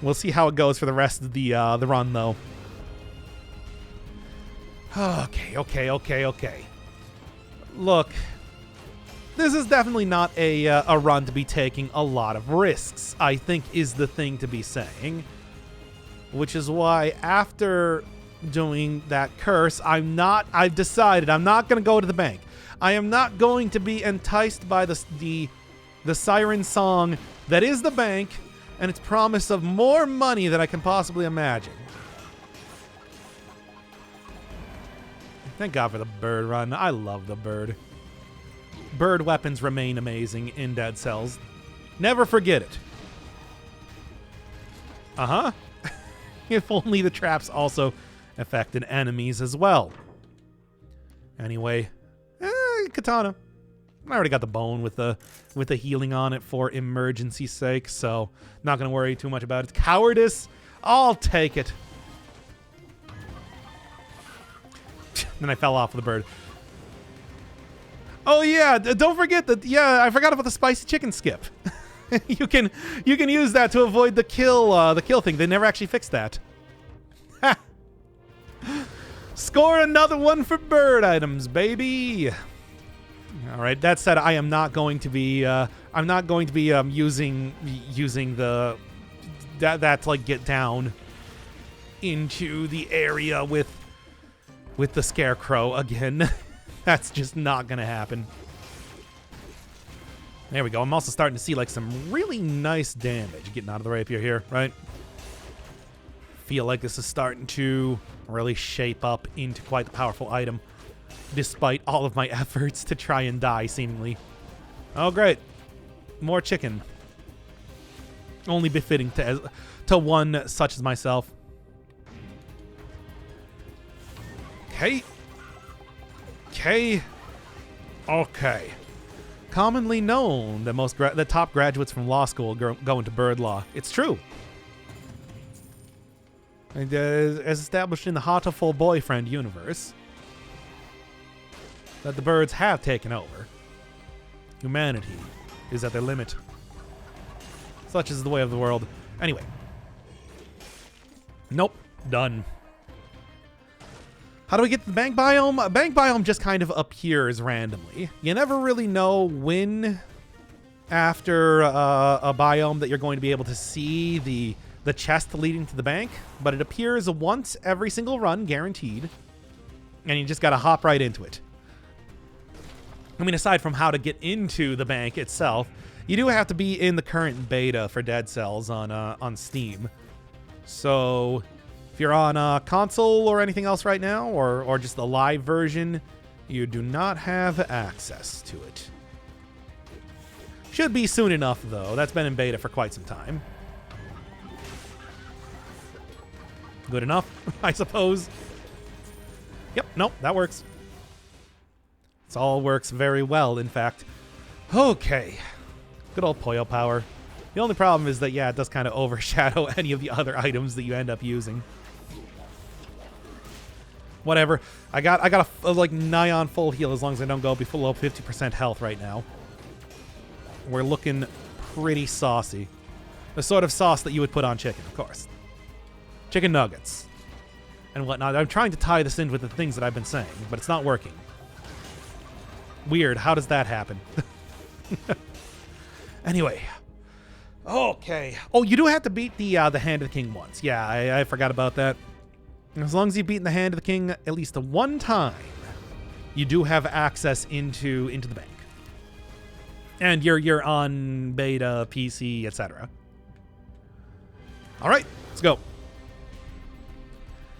we'll see how it goes for the rest of the run, though. Okay. Look, this is definitely not a run to be taking a lot of risks, I think is the thing to be saying. Which is why after doing that curse, I've decided I'm not going to go to the bank. I am not going to be enticed by the siren song that is the bank and its promise of more money than I can possibly imagine. Thank God for the bird run. I love the bird. Bird weapons remain amazing in Dead Cells. Never forget it. Uh-huh. If only the traps also affected enemies as well. Anyway, katana. I already got the bone with the healing on it for emergency's sake, so not gonna worry too much about it. Cowardice, I'll take it. Then I fell off with the bird. Oh yeah, don't forget that. Yeah, I forgot about the spicy chicken skip. you can use that to avoid the kill thing. They never actually fixed that. Ha! Score another one for bird items, baby. All right. That said, I am not going to be. I'm not going to be using the that to like get down into the area with the scarecrow again. That's just not gonna happen. There we go. I'm also starting to see like some really nice damage getting out of the rapier here, right? Feel like this is starting to really shape up into quite the powerful item, despite all of my efforts to try and die, seemingly. Oh, great. More chicken. Only befitting to one such as myself. Okay. Commonly known that the top graduates from law school go into bird law. It's true. And, as established in the Heartful Boyfriend universe, that the birds have taken over. Humanity is at their limit. Such is the way of the world. Anyway. Nope. Done. How do we get to the bank biome? A bank biome just kind of appears randomly. You never really know when after a biome that you're going to be able to see the chest leading to the bank, but it appears once every single run, guaranteed, and you just gotta hop right into it. I mean, aside from how to get into the bank itself, you do have to be in the current beta for Dead Cells on Steam. So if you're on console or anything else right now, or just the live version, you do not have access to it. Should be soon enough, though. That's been in beta for quite some time. Good enough, I suppose. Yep, nope, that works. This all works very well, in fact. Okay. Good old Pollo Power. The only problem is that, yeah, it does kind of overshadow any of the other items that you end up using. Whatever. I got a like nigh on full heal as long as I don't go below 50% health right now. We're looking pretty saucy. The sort of sauce that you would put on chicken, of course. Chicken nuggets and whatnot. I'm trying to tie this in with the things that I've been saying, but it's not working. Weird. How does that happen? Anyway. Okay. Oh, you do have to beat the Hand of the King once. Yeah, I forgot about that. As long as you've beaten the Hand of the King at least one time, you do have access into the bank. And you're on beta, PC, etc. All right, let's go.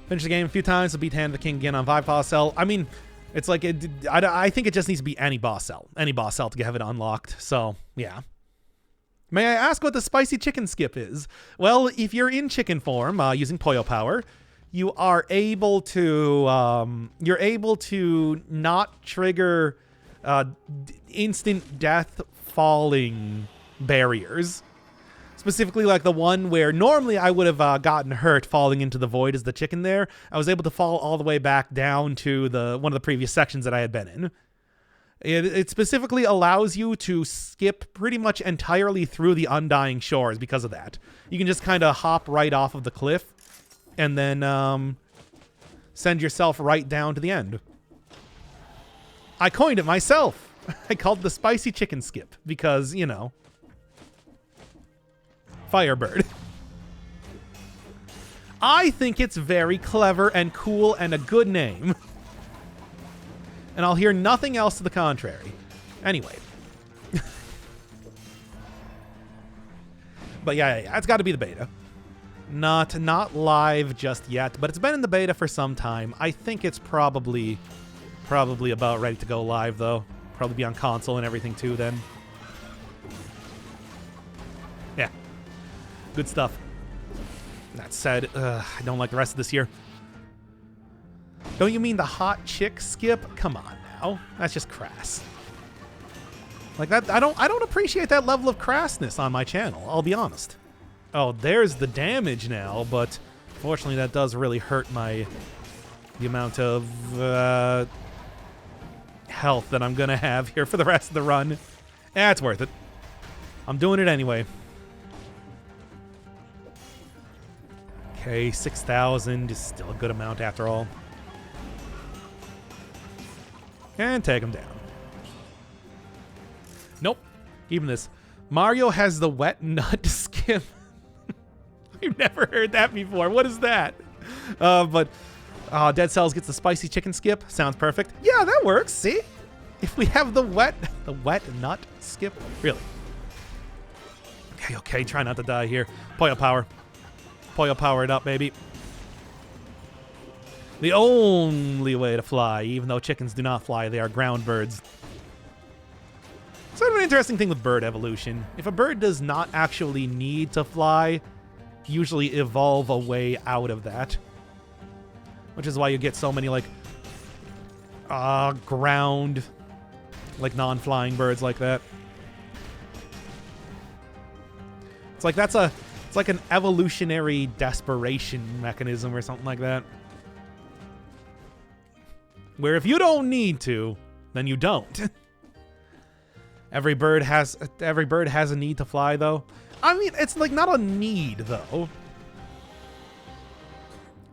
Finish the game a few times to beat Hand of the King again on Vibe Boss Cell. I mean, it's like I think it just needs to be any boss cell to have it unlocked. So yeah. May I ask what the spicy chicken skip is? Well, if you're in chicken form using Poyo Power, you are able to not trigger instant death falling barriers. Specifically, like the one where normally I would have gotten hurt falling into the void as the chicken there. I was able to fall all the way back down to one of the previous sections that I had been in. It specifically allows you to skip pretty much entirely through the Undying Shores because of that. You can just kind of hop right off of the cliff and then send yourself right down to the end. I coined it myself. I called it the spicy chicken skip because, you know, Firebird. I think it's very clever and cool and a good name. And I'll hear nothing else to the contrary. Anyway. But yeah, it's got to be the beta. Not live just yet, but it's been in the beta for some time. I think it's probably about ready to go live, though. Probably be on console and everything, too, then. Yeah. Good stuff. That said, I don't like the rest of this year. Don't you mean the hot chick skip? Come on now. That's just crass. Like that, I don't appreciate that level of crassness on my channel, I'll be honest. Oh, there's the damage now, but fortunately that does really hurt the amount of health that I'm gonna have here for the rest of the run. Eh, it's worth it. I'm doing it anyway. Okay, 6,000 is still a good amount after all. And take him down. Nope. Even this. Mario has the wet nut skip. I've never heard that before. What is that? But Dead Cells gets the spicy chicken skip. Sounds perfect. Yeah, that works. See? If we have the wet nut skip. Really? Okay. Try not to die here. Poyo Power. Poyo Power it up, baby. The only way to fly, even though chickens do not fly, they are ground birds. Sort of an interesting thing with bird evolution. If a bird does not actually need to fly, usually evolve a way out of that. Which is why you get so many, like, ground, like, non-flying birds like that. It's like it's like an evolutionary desperation mechanism or something like that. Where if you don't need to, then you don't. Every bird has a need to fly, though. I mean, it's like not a need, though.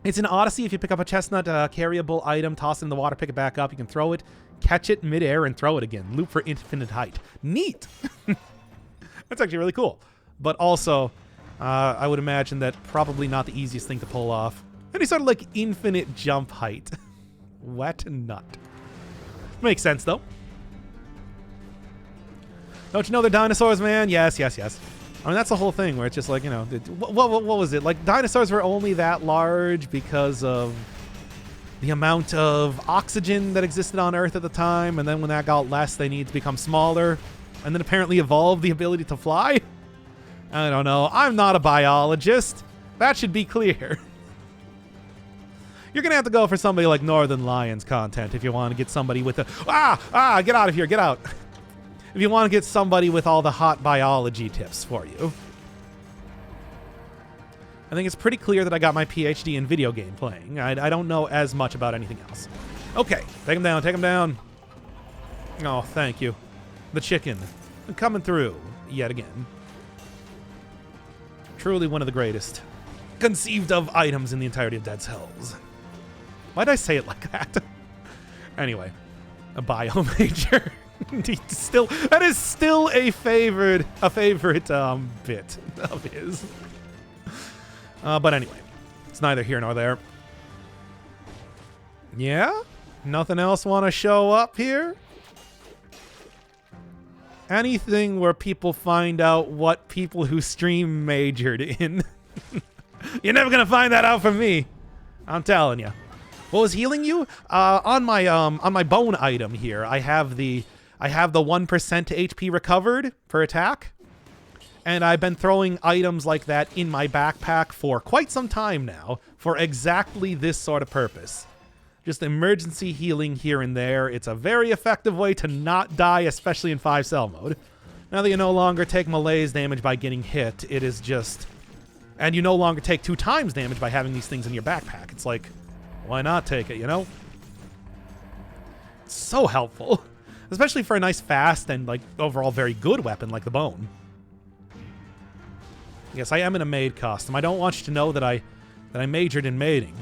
It's an Odyssey. If you pick up a chestnut carryable item, toss it in the water, pick it back up, you can throw it, catch it midair, and throw it again. Loop for infinite height. Neat. That's actually really cool. But also, I would imagine that probably not the easiest thing to pull off. Any sort of like infinite jump height. Wet nut. Makes sense, though. Don't you know they're dinosaurs, man? Yes. I mean, that's the whole thing where it's just like, you know, what was it? Like, dinosaurs were only that large because of the amount of oxygen that existed on Earth at the time, and then when that got less, they need to become smaller, and then apparently evolve the ability to fly? I don't know. I'm not a biologist. That should be clear. You're going to have to go for somebody like Northern Lions content if you want to get somebody with the... get out of here, get out. If you want to get somebody with all the hot biology tips for you. I think it's pretty clear that I got my PhD in video game playing. I don't know as much about anything else. Okay, take him down, take him down. Oh, thank you. The chicken. Coming through yet again. Truly one of the greatest conceived of items in the entirety of Dead Cells. Why'd I say it like that? Anyway, a biome major. That is still a favorite bit of his. But anyway, it's neither here nor there. Yeah? Nothing else want to show up here? Anything where people find out what people who stream majored in. You're never gonna find that out from me. I'm telling you. What was healing you? On my bone item here, I have the 1% HP recovered per attack. And I've been throwing items like that in my backpack for quite some time now for exactly this sort of purpose. Just emergency healing here and there. It's a very effective way to not die, especially in 5-cell mode. Now that you no longer take malaise damage by getting hit, it is just... And you no longer take 2 times damage by having these things in your backpack. It's like, why not take it, you know? It's so helpful. Especially for a nice, fast, and like overall very good weapon like the bone. Yes, I am in a maid costume. I don't want you to know that I majored in maiding.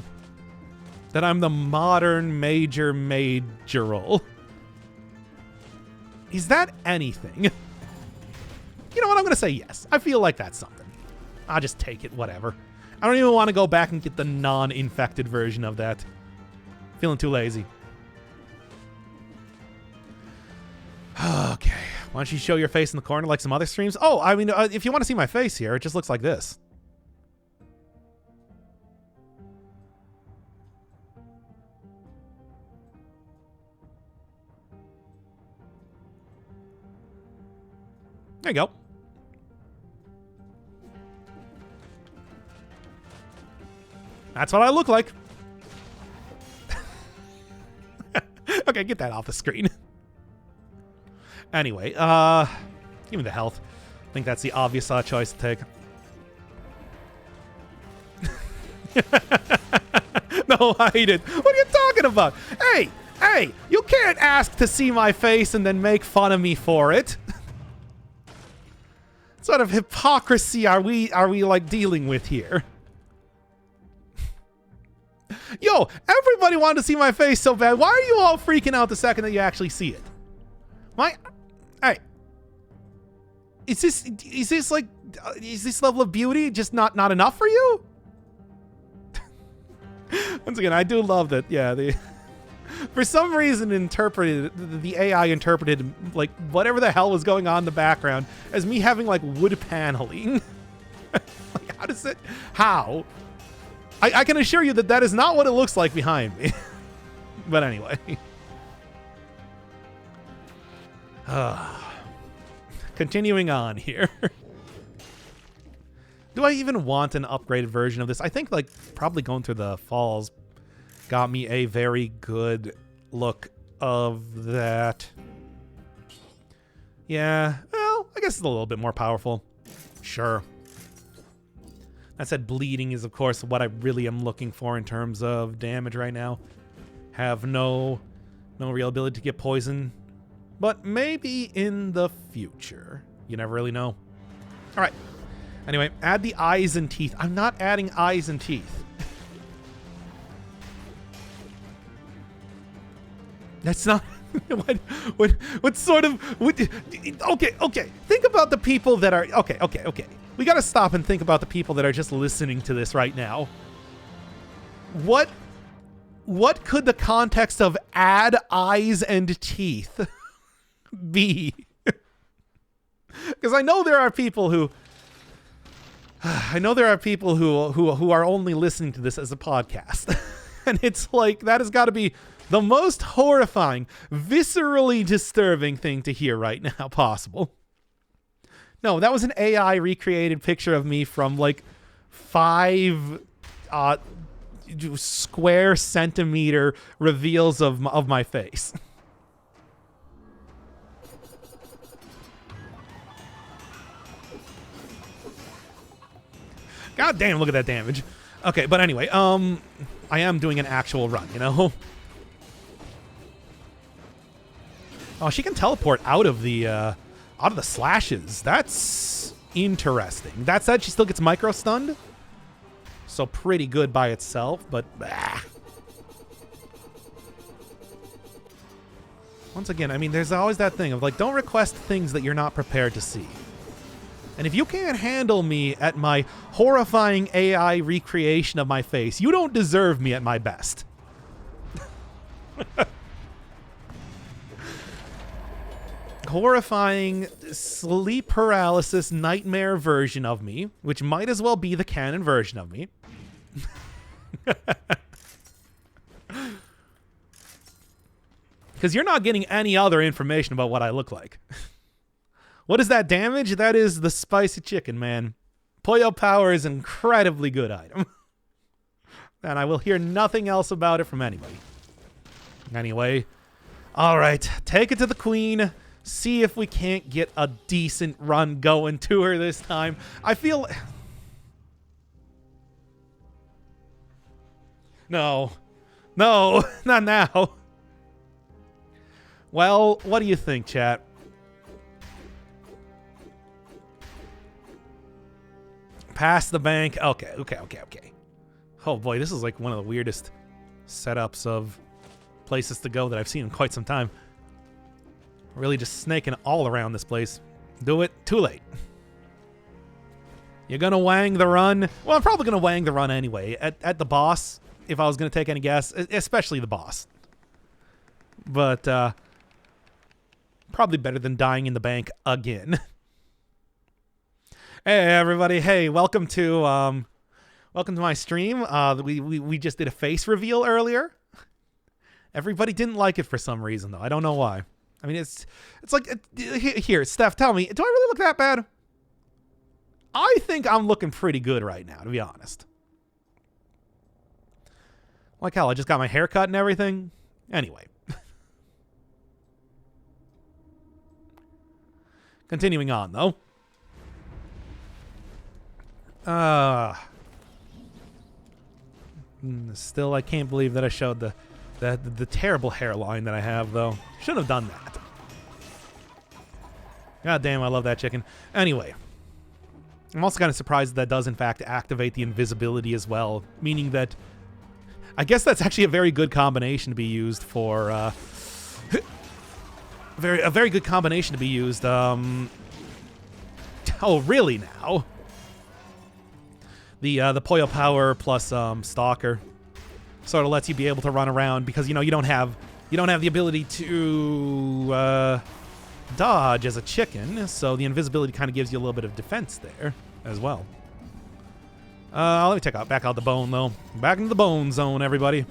That I'm the modern major majoral. Is that anything? You know what? I'm going to say yes. I feel like that's something. I'll just take it, whatever. I don't even want to go back and get the non-infected version of that. Feeling too lazy. Okay. Why don't you show your face in the corner like some other streams? Oh, I mean, if you want to see my face here, it just looks like this. There you go. That's what I look like. Okay, get that off the screen. Anyway, give me the health. I think that's the obvious choice to take. No, hide it. What are you talking about? Hey, you can't ask to see my face and then make fun of me for it. What sort of hypocrisy are we like dealing with here? Yo, everybody wanted to see my face so bad. Why are you all freaking out the second that you actually see it? Hey, is this level of beauty just not enough for you? Once again, I do love that. Yeah, for some reason the AI interpreted like whatever the hell was going on in the background as me having like wood paneling. Like, how does it? How? I can assure you that is not what it looks like behind me. But anyway. Continuing on here. Do I even want an upgraded version of this? I think like probably going through the falls got me a very good look of that. Yeah, well, I guess it's a little bit more powerful. Sure. That said, bleeding is, of course, what I really am looking for in terms of damage right now. Have no real ability to get poison. But maybe in the future. You never really know. All right. Anyway, add the eyes and teeth. I'm not adding eyes and teeth. That's not... What sort of... Okay. Think about the people that are... Okay. We got to stop and think about the people that are just listening to this right now. What could the context of add eyes and teeth be? Because I know there are people who who are only listening to this as a podcast. And it's like, that has got to be the most horrifying, viscerally disturbing thing to hear right now possible. No, that was an AI recreated picture of me from like 5 square centimeter reveals of my face. God damn, look at that damage. Okay, but anyway, I am doing an actual run, you know? Oh, she can teleport out of the slashes. That's interesting. That said, she still gets micro-stunned. So pretty good by itself, but once again, I mean, there's always that thing of like, don't request things that you're not prepared to see. And if you can't handle me at my horrifying AI recreation of my face, you don't deserve me at my best. Horrifying sleep paralysis nightmare version of me, which might as well be the canon version of me. Because you're not getting any other information about what I look like. What is that damage? That is the spicy chicken, man. Pollo Power is an incredibly good item. And I will hear nothing else about it from anybody. Anyway, all right, take it to the queen. See if we can't get a decent run going to her this time. I feel... No, not now. Well, what do you think, chat? Past the bank. Okay. Oh boy, this is like one of the weirdest setups of places to go that I've seen in quite some time. Really just snaking all around this place. Do it. Too late. You're gonna wang the run. Well, I'm probably gonna wang the run anyway. At the boss, if I was gonna take any guess, especially the boss. But probably better than dying in the bank again. Hey everybody! Hey, welcome to my stream. We just did a face reveal earlier. Everybody didn't like it for some reason though. I don't know why. I mean, it's like here, Steph. Tell me, do I really look that bad? I think I'm looking pretty good right now, to be honest. Like hell, I just got my hair cut and everything. Anyway. Continuing on, though. Still, I can't believe that I showed the terrible hairline that I have, though. Shouldn't have done that. God damn, I love that chicken. Anyway. I'm also kind of surprised that does, in fact, activate the invisibility as well. Meaning that... I guess that's actually a very good combination to be used for... a very good combination to be used. Oh, really now? The Pollo Power plus Stalker sort of lets you be able to run around because you don't have the ability to dodge as a chicken, so the invisibility kind of gives you a little bit of defense there as well. Let me back out the bone though. Back into the bone zone, everybody.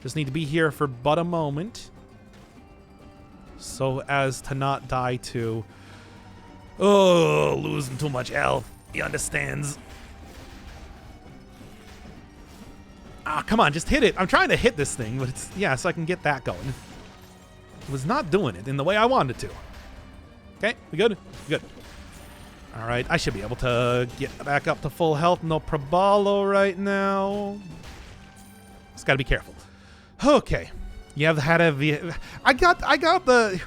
Just need to be here for but a moment, so as to not die to losing too much health. He understands. Ah, come on, just hit it. I'm trying to hit this thing, but it's, yeah, so I can get that going. It was not doing it in the way I wanted to. Okay, we good? Good. All right, I should be able to get back up to full health. No probalo right now. Just gotta be careful. Okay. You have had a... I got the...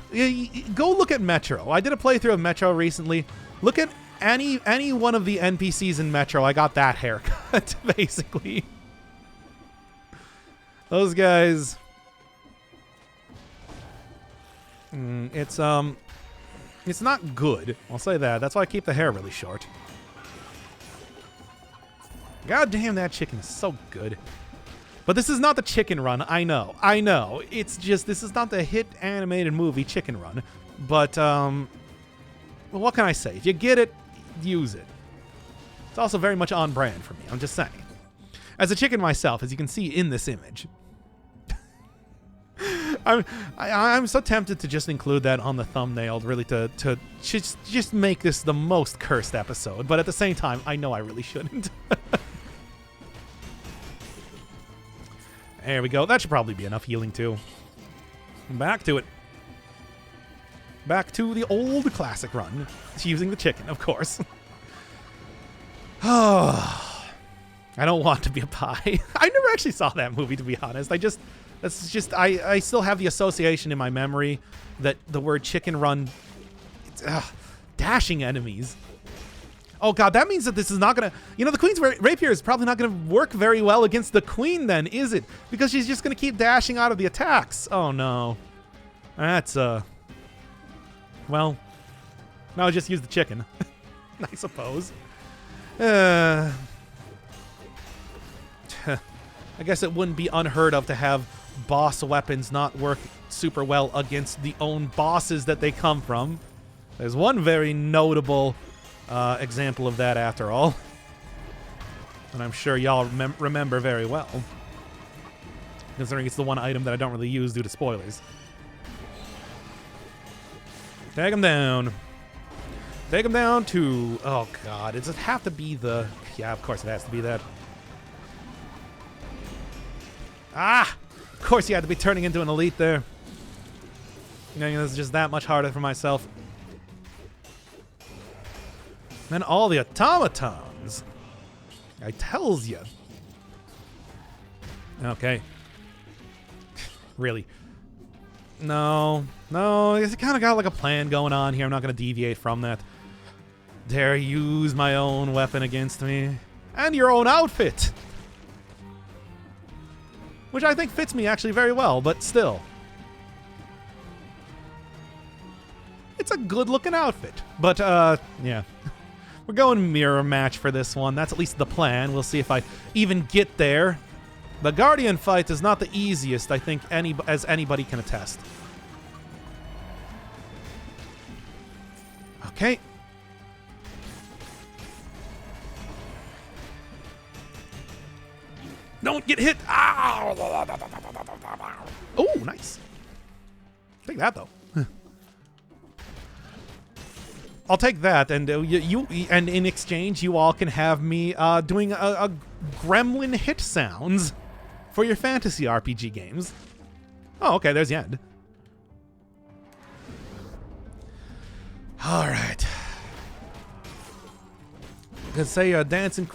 Go look at Metro. I did a playthrough of Metro recently. Look at any one of the NPCs in Metro. I got that haircut, basically. Those guys... It's not good. I'll say that. That's why I keep the hair really short. God damn, that chicken is so good. But this is not the chicken run. I know. It's just, this is not the hit animated movie Chicken Run. But, well, what can I say? If you get it, use it. It's also very much on brand for me. I'm just saying. As a chicken myself, as you can see in this image. I'm so tempted to just include that on the thumbnail, really to just make this the most cursed episode. But at the same time, I know I really shouldn't. There we go. That should probably be enough healing, too. Back to it. Back to the old classic run. Using the chicken, of course. Oh, I don't want to be a pie. I never actually saw that movie, to be honest. I still have the association in my memory that the word chicken run, it's, dashing enemies. Oh god, that means that this is not gonna, the Queen's Rapier is probably not gonna work very well against the Queen then, is it? Because she's just gonna keep dashing out of the attacks. Oh no. That's, well, now I'll just use the chicken, I suppose. I guess it wouldn't be unheard of to have boss weapons not work super well against the own bosses that they come from. There's one very notable example of that, after all, and I'm sure y'all remember very well, considering it's the one item that I don't really use due to spoilers. Take him down. Take him down to... Oh, God. Does it have to be the... Yeah, of course it has to be that. Ah! Of course you had to be turning into an elite there. This is just that much harder for myself. And all the automatons. I tells you. Okay. Really. No. It's kind of got like a plan going on here. I'm not going to deviate from that. Dare use my own weapon against me. And your own outfit. Which I think fits me actually very well, but still. It's a good looking outfit. But, yeah. We're going mirror match for this one. That's at least the plan. We'll see if I even get there. The Guardian fight is not the easiest, I think, as anybody can attest. Okay. Don't get hit. Oh, nice. Take that, though. I'll take that, and and in exchange, you all can have me doing a gremlin hit sounds for your fantasy RPG games. Oh, okay, there's the end. All right. I could say dancing.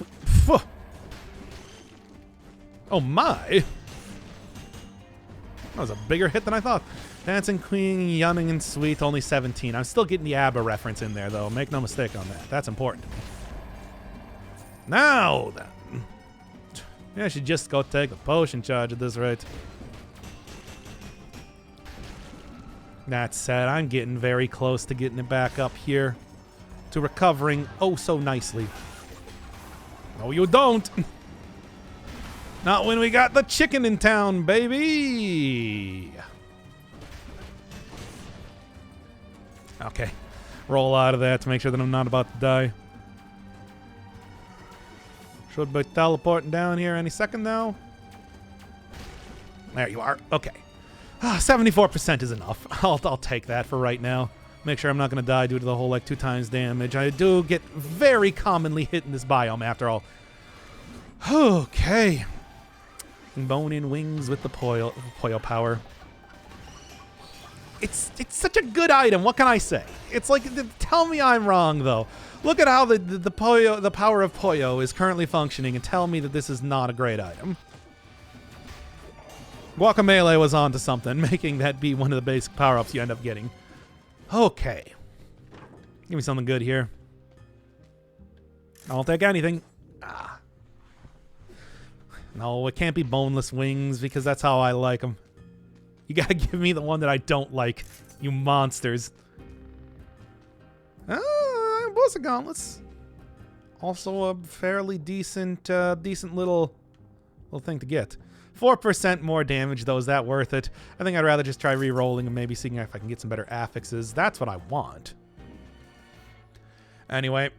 Oh my! That was a bigger hit than I thought. Dancing Queen, young and sweet, only 17. I'm still getting the ABBA reference in there, though. Make no mistake on that. That's important to me. Now, then. Yeah, I should just go take a potion charge at this rate. That said, I'm getting very close to getting it back up here. To recovering oh so nicely. No, you don't! Not when we got the chicken in town, baby! Okay. Roll out of that to make sure that I'm not about to die. Should be teleporting down here any second now. There you are. Okay. 74% is enough. I'll take that for right now. Make sure I'm not going to die due to the whole, 2 times damage. I do get very commonly hit in this biome, after all. Okay. Bone in wings with the Poyo power. It's such a good item. What can I say? It's like, tell me I'm wrong, though. Look at how the power of Poyo is currently functioning, and tell me that this is not a great item. Guacamelee was onto something, making that be one of the basic power-ups you end up getting. Okay. Give me something good here. I'll take anything. No, it can't be boneless wings, because that's how I like them. You gotta give me the one that I don't like, you monsters. Bossa gauntlets. Also a fairly decent little thing to get. 4% more damage, though. Is that worth it? I think I'd rather just try re-rolling and maybe seeing if I can get some better affixes. That's what I want. Anyway.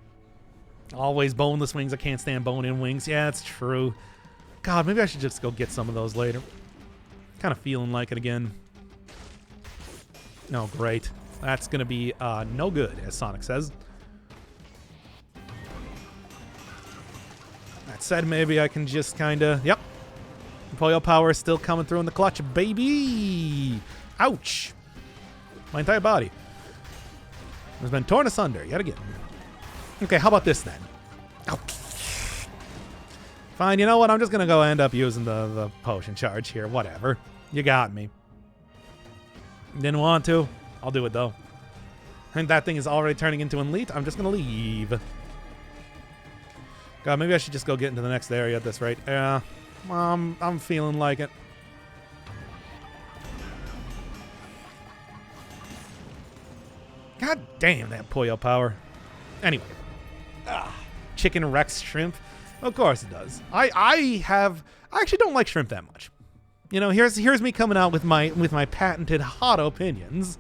Always boneless wings. I can't stand bone-in wings. Yeah, it's true. God, maybe I should just go get some of those later. Kind of feeling like it again. Oh, great. That's going to be no good, as Sonic says. That said, maybe I can just kind of... Yep. Poyo power is still coming through in the clutch, baby! Ouch! My entire body has been torn asunder yet again. Okay, how about this then? Oh, Fine, you know what? I'm just going to go end up using the potion charge here. Whatever. You got me. Didn't want to. I'll do it, though. And that thing is already turning into an elite. I'm just going to leave. God, maybe I should just go get into the next area at this rate. Yeah, I'm feeling like it. God damn that Puyo power. Anyway. Chicken Rex shrimp. Of course it does. I actually don't like shrimp that much. You know, here's me coming out with my patented hot opinions.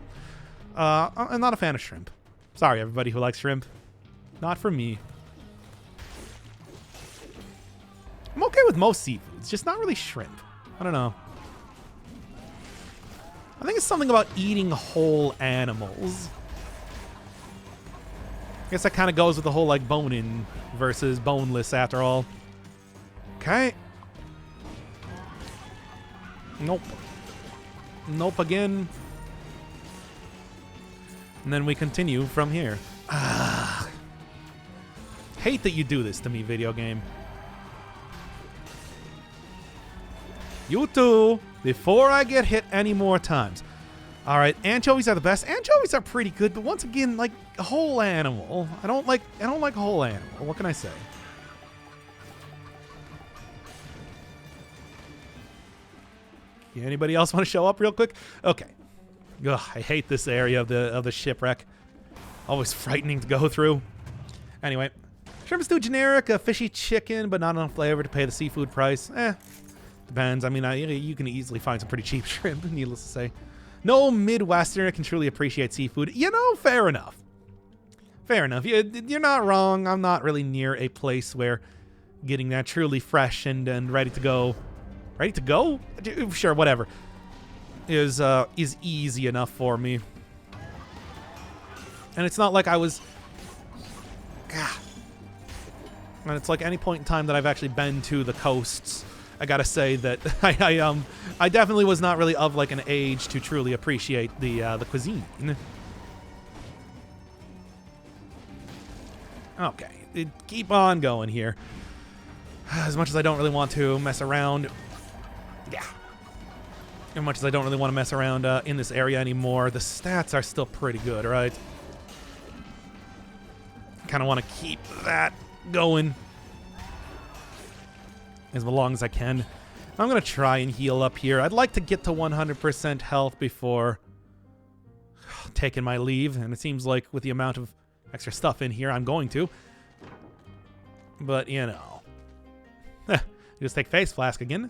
I'm not a fan of shrimp. Sorry, everybody who likes shrimp. Not for me. I'm okay with most seafoods, just not really shrimp. I don't know. I think it's something about eating whole animals. I guess that kind of goes with the whole, like, bone-in versus boneless, after all. Okay. Nope. Nope again. And then we continue from here. Hate that you do this to me, video game. You too, before I get hit any more times. All right, anchovies are the best. Anchovies are pretty good, but once again, like a whole animal. I don't like a whole animal. What can I say? Yeah, anybody else want to show up real quick? Okay. Ugh, I hate this area of the shipwreck. Always frightening to go through. Anyway, shrimp is too generic. A fishy chicken, but not enough flavor to pay the seafood price. Depends. I mean, you can easily find some pretty cheap shrimp, needless to say. No Midwesterner can truly appreciate seafood. You know, fair enough. Fair enough. You're not wrong. I'm not really near a place where getting that truly fresh and ready to go. Ready to go? Sure, whatever. Is easy enough for me. And it's not like I was... And it's like any point in time that I've actually been to the coasts, I gotta say that I definitely was not really of like an age to truly appreciate the cuisine. Okay, keep on going here. As much as I don't really want to mess around, as much as I don't really want to mess around in this area anymore, the stats are still pretty good, right? Kind of want to keep that going as long as I can. I'm going to try and heal up here. I'd like to get to 100% health before taking my leave, and it seems like with the amount of extra stuff in here, I'm going to. But, you know. Just take Face Flask again.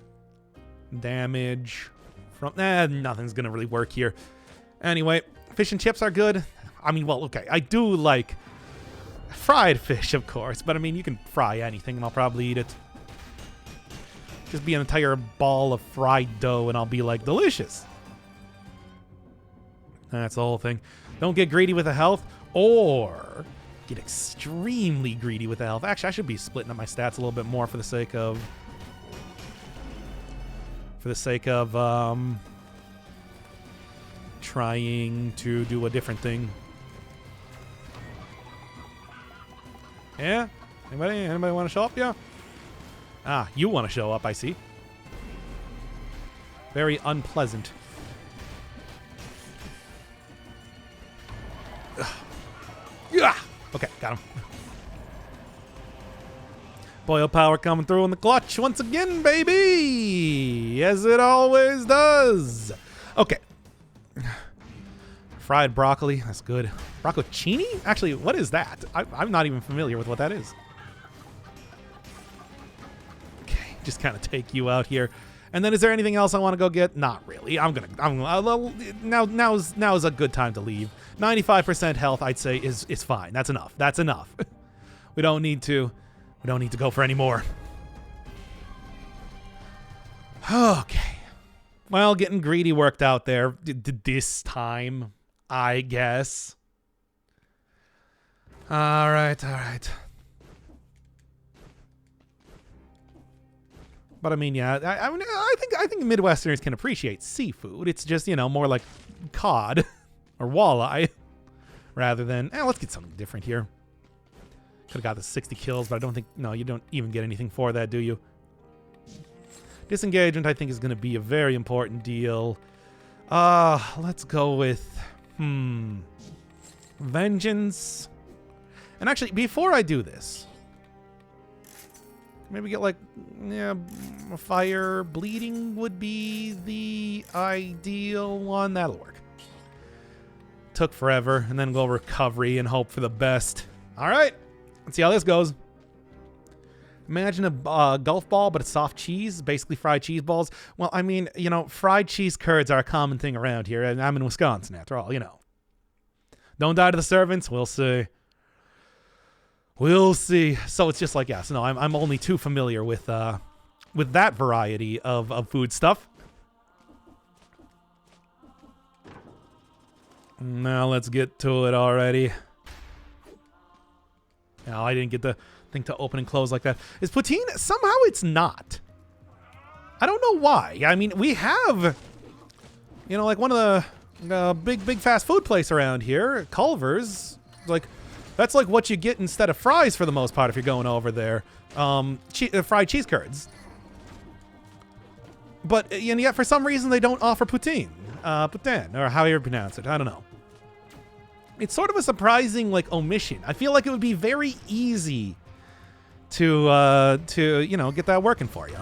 Damage from... nothing's going to really work here. Anyway, fish and chips are good. I mean, well, okay, I do like fried fish, of course, but I mean, you can fry anything and I'll probably eat it. Just be an entire ball of fried dough and I'll be like, delicious. That's the whole thing. Don't get greedy with the health or get extremely greedy with the health. Actually, I should be splitting up my stats a little bit more for the sake of... trying to do a different thing. Yeah? Anybody want to show up? Yeah? Ah, you want to show up, I see. Very unpleasant. Yeah. Okay, got him. Boil power coming through in the clutch once again, baby! As it always does. Okay. Fried broccoli, that's good. Brocconcini? Actually, what is that? I'm not even familiar with what that is. Okay, just kind of take you out here. And then is there anything else I want to go get? Not really. Now's a good time to leave. 95% health, I'd say, is fine. That's enough. That's enough. We don't need to go for any more. Okay. Well, getting greedy worked out there this time, I guess. All right. But I mean, yeah, I think Midwesterners can appreciate seafood. It's just, you know, more like cod or walleye rather than, let's get something different here. Could have got the 60 kills, but I don't think, no, you don't even get anything for that, do you? Disengagement, I think, is going to be a very important deal. Let's go with... Vengeance. And actually, before I do this... Maybe get, like, yeah, fire. Bleeding would be the ideal one. That'll work. Took forever. And then go recovery and hope for the best. All right. Let's see how this goes. Imagine a golf ball, but it's soft cheese. Basically fried cheese balls. Well, I mean, you know, fried cheese curds are a common thing around here. And I'm in Wisconsin, after all, you know. Don't die to the servants. We'll see. We'll see. So it's just like, yes, no, I'm only too familiar with that variety of food stuff. Now let's get to it already. No, I didn't get the thing to open and close like that. Is poutine? Somehow it's not. I don't know why. I mean, we have, you know, like one of the big fast food place around here, Culver's, like, that's like what you get instead of fries for the most part if you're going over there. Fried cheese curds. But, and yet for some reason they don't offer poutine. Poutine, or however you pronounce it. I don't know. It's sort of a surprising, like, omission. I feel like it would be very easy to you know, get that working for you.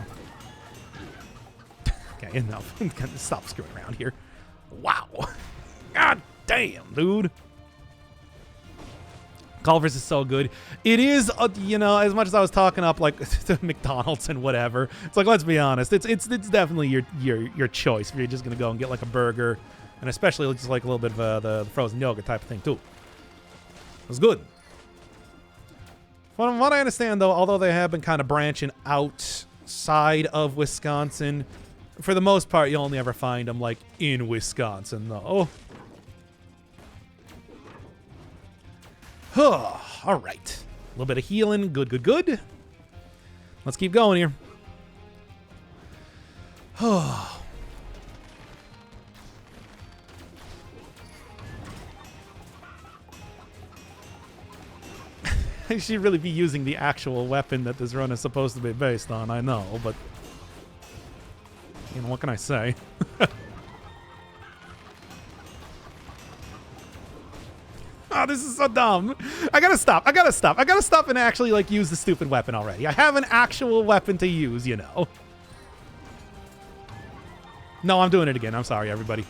Okay, enough. Stop screwing around here. Wow. God damn, dude. Culver's is so good. It is, you know, as much as I was talking up like to McDonald's and whatever, it's like, let's be honest, it's definitely your choice if you're just gonna go and get like a burger, and especially just like a little bit of the frozen yogurt type of thing too. It was good. From what I understand, though, although they have been kind of branching outside of Wisconsin, for the most part, you only ever find them like in Wisconsin, though. All right. A little bit of healing. Good. Let's keep going here. I should really be using the actual weapon that this run is supposed to be based on, I know, but... You know, what can I say? Oh, this is so dumb. I gotta stop and actually, like, use the stupid weapon already. I have an actual weapon to use, you know. No, I'm doing it again. I'm sorry, everybody.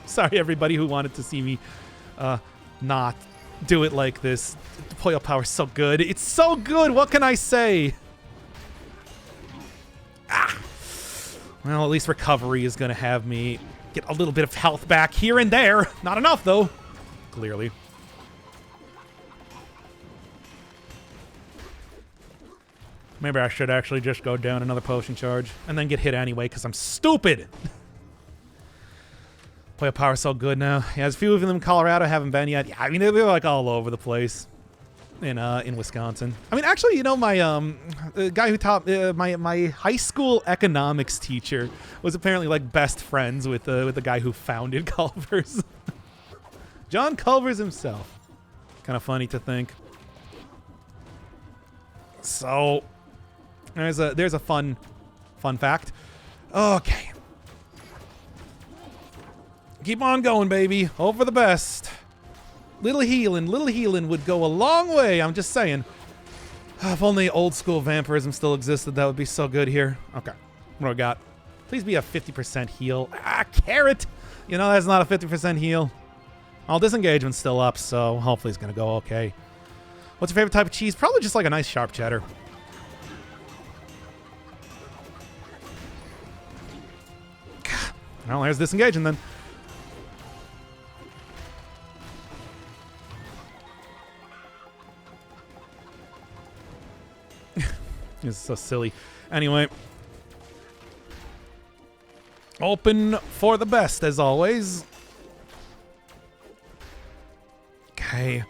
Sorry, everybody who wanted to see me not do it like this. The Poyo Power's so good. It's so good. What can I say? Ah. Well, at least recovery is going to have me get a little bit of health back here and there. Not enough, though. Clearly. Maybe I should actually just go down another potion charge and then get hit anyway because I'm stupid. Poyo Power's so good now. Yeah, there's a few of them in Colorado. Haven't been yet. Yeah, I mean, they're like all over the place in Wisconsin. I mean, actually, you know, my the guy who taught my high school economics teacher was apparently like best friends with the guy who founded Culver's. John Culver's himself. Kind of funny to think. So there's a fun fact. Okay. Keep on going, baby. Hope for the best. Little healing would go a long way. I'm just saying. If only old school vampirism still existed, that would be so good here. Okay. What do I got? Please be a 50% heal. Ah, carrot. You know, that's not a 50% heal. All disengagement's still up, so hopefully it's going to go okay. What's your favorite type of cheese? Probably just like a nice sharp cheddar. Well, there's disengaging then. This is so silly. Anyway. Open for the best, as always. Okay.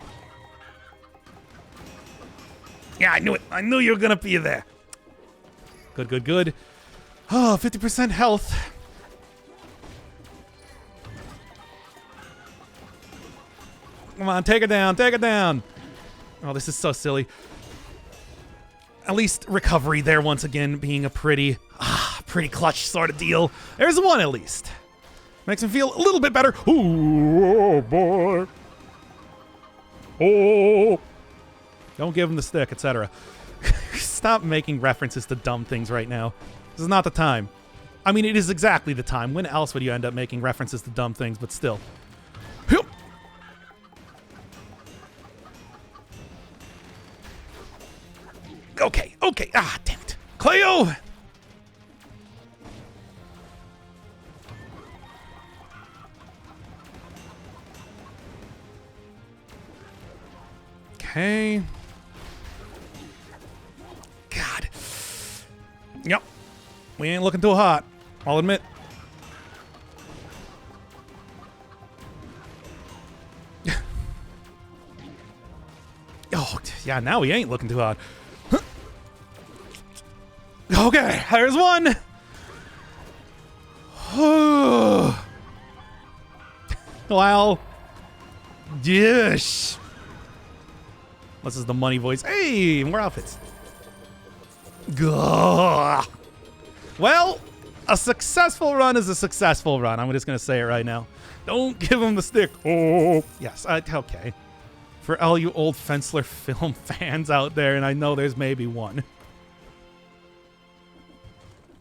Yeah, I knew it. I knew you were going to be there. Good. Oh, 50% health. Come on, take it down. Oh, this is so silly. At least recovery there once again being a pretty pretty clutch sort of deal. There's one at least. Makes him feel a little bit better. Ooh, oh boy. Oh. Don't give him the stick, etc. Stop making references to dumb things right now. This is not the time. I mean, it is exactly the time. When else would you end up making references to dumb things, but still. Okay, okay. Ah, damn it. Cleo! Okay. God. Yep. We ain't looking too hot, I'll admit. Oh, yeah, now we ain't looking too hot. Okay, there's one. Well, yes. This is the money voice. Hey, more outfits. Gah. Well, a successful run is a successful run. I'm just going to say it right now. Don't give him the stick. Oh, yes. Okay. For all you old Fensler film fans out there, and I know there's maybe one.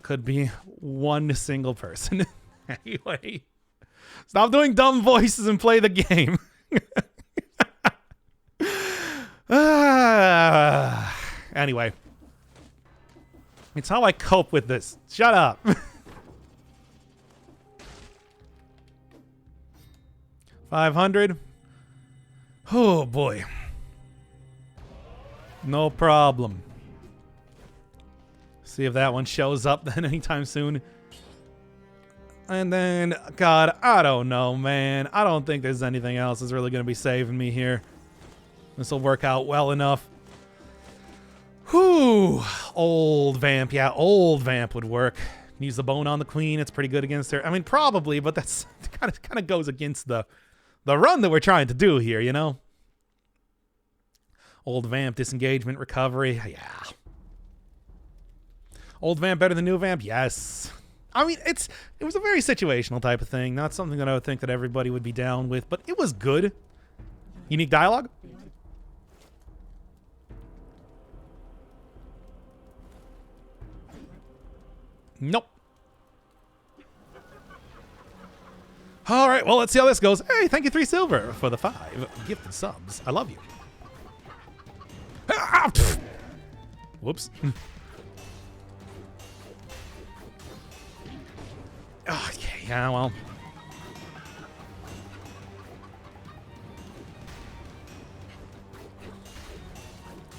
Could be one single person. Anyway, stop doing dumb voices and play the game. Anyway, it's how I cope with this. Shut up. 500. Oh boy. No problem. See if that one shows up then anytime soon. And then, God, I don't know, man. I don't think there's anything else that's really going to be saving me here. This will work out well enough. Whew. Old vamp. Yeah, old vamp would work. Use the bone on the queen. It's pretty good against her. I mean, probably, but that's kind of goes against the run that we're trying to do here, you know? Old vamp, disengagement, recovery. Yeah. Old vamp better than new vamp? Yes. I mean, it was a very situational type of thing. Not something that I would think that everybody would be down with, but it was good. Unique dialogue? Nope. All right, well, let's see how this goes. Hey, thank you, 3 silver for the 5 gifted subs. I love you. Ah, whoops. Oh, yeah, well.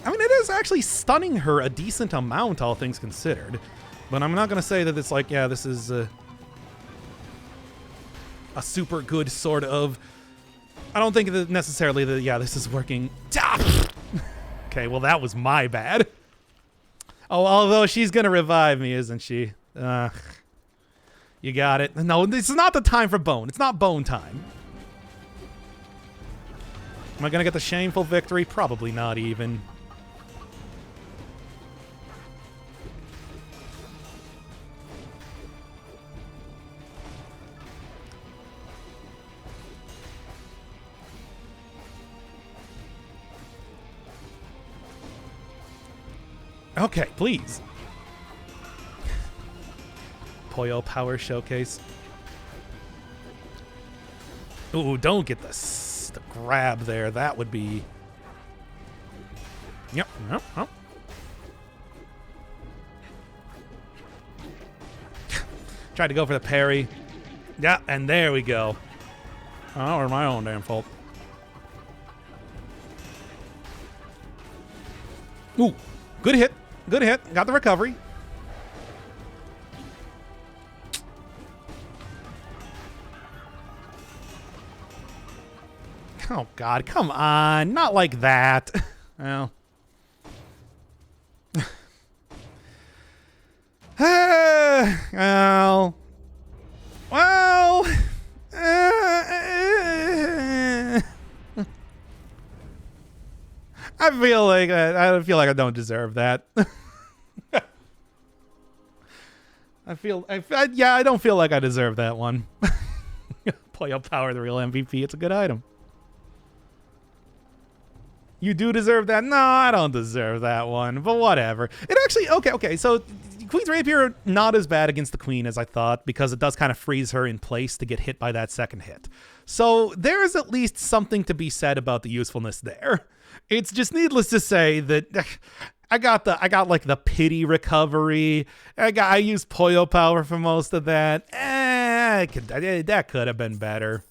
I mean, it is actually stunning her a decent amount, all things considered. But I'm not going to say that it's like, yeah, this is a super good sort of... I don't think that necessarily that, yeah, this is working. Okay, well, that was my bad. Oh, although she's going to revive me, isn't she? You got it. No, this is not the time for bone. It's not bone time. Am I going to get the shameful victory? Probably not even. Okay, please. Poyo Power Showcase. Ooh, don't get the grab there. That would be... Yep. Tried to go for the parry. Yeah, and there we go. Oh, or my own damn fault. Ooh, good hit. Good hit. Got the recovery. Oh, God. Come on. Not like that. Well. Well. I feel like I don't deserve that. Yeah, I don't feel like I deserve that one. Pollo Power, the real MVP. It's a good item. You do deserve that? No, I don't deserve that one, but whatever. It actually, okay, so Queen's Rapier, not as bad against the Queen as I thought, because it does kind of freeze her in place to get hit by that second hit. So there is at least something to be said about the usefulness there. It's just needless to say that I got like the pity recovery. I used Pollo Power for most of that. That could have been better.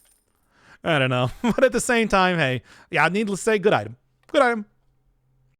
I don't know. But at the same time, hey, yeah, needless to say, good item. Good item.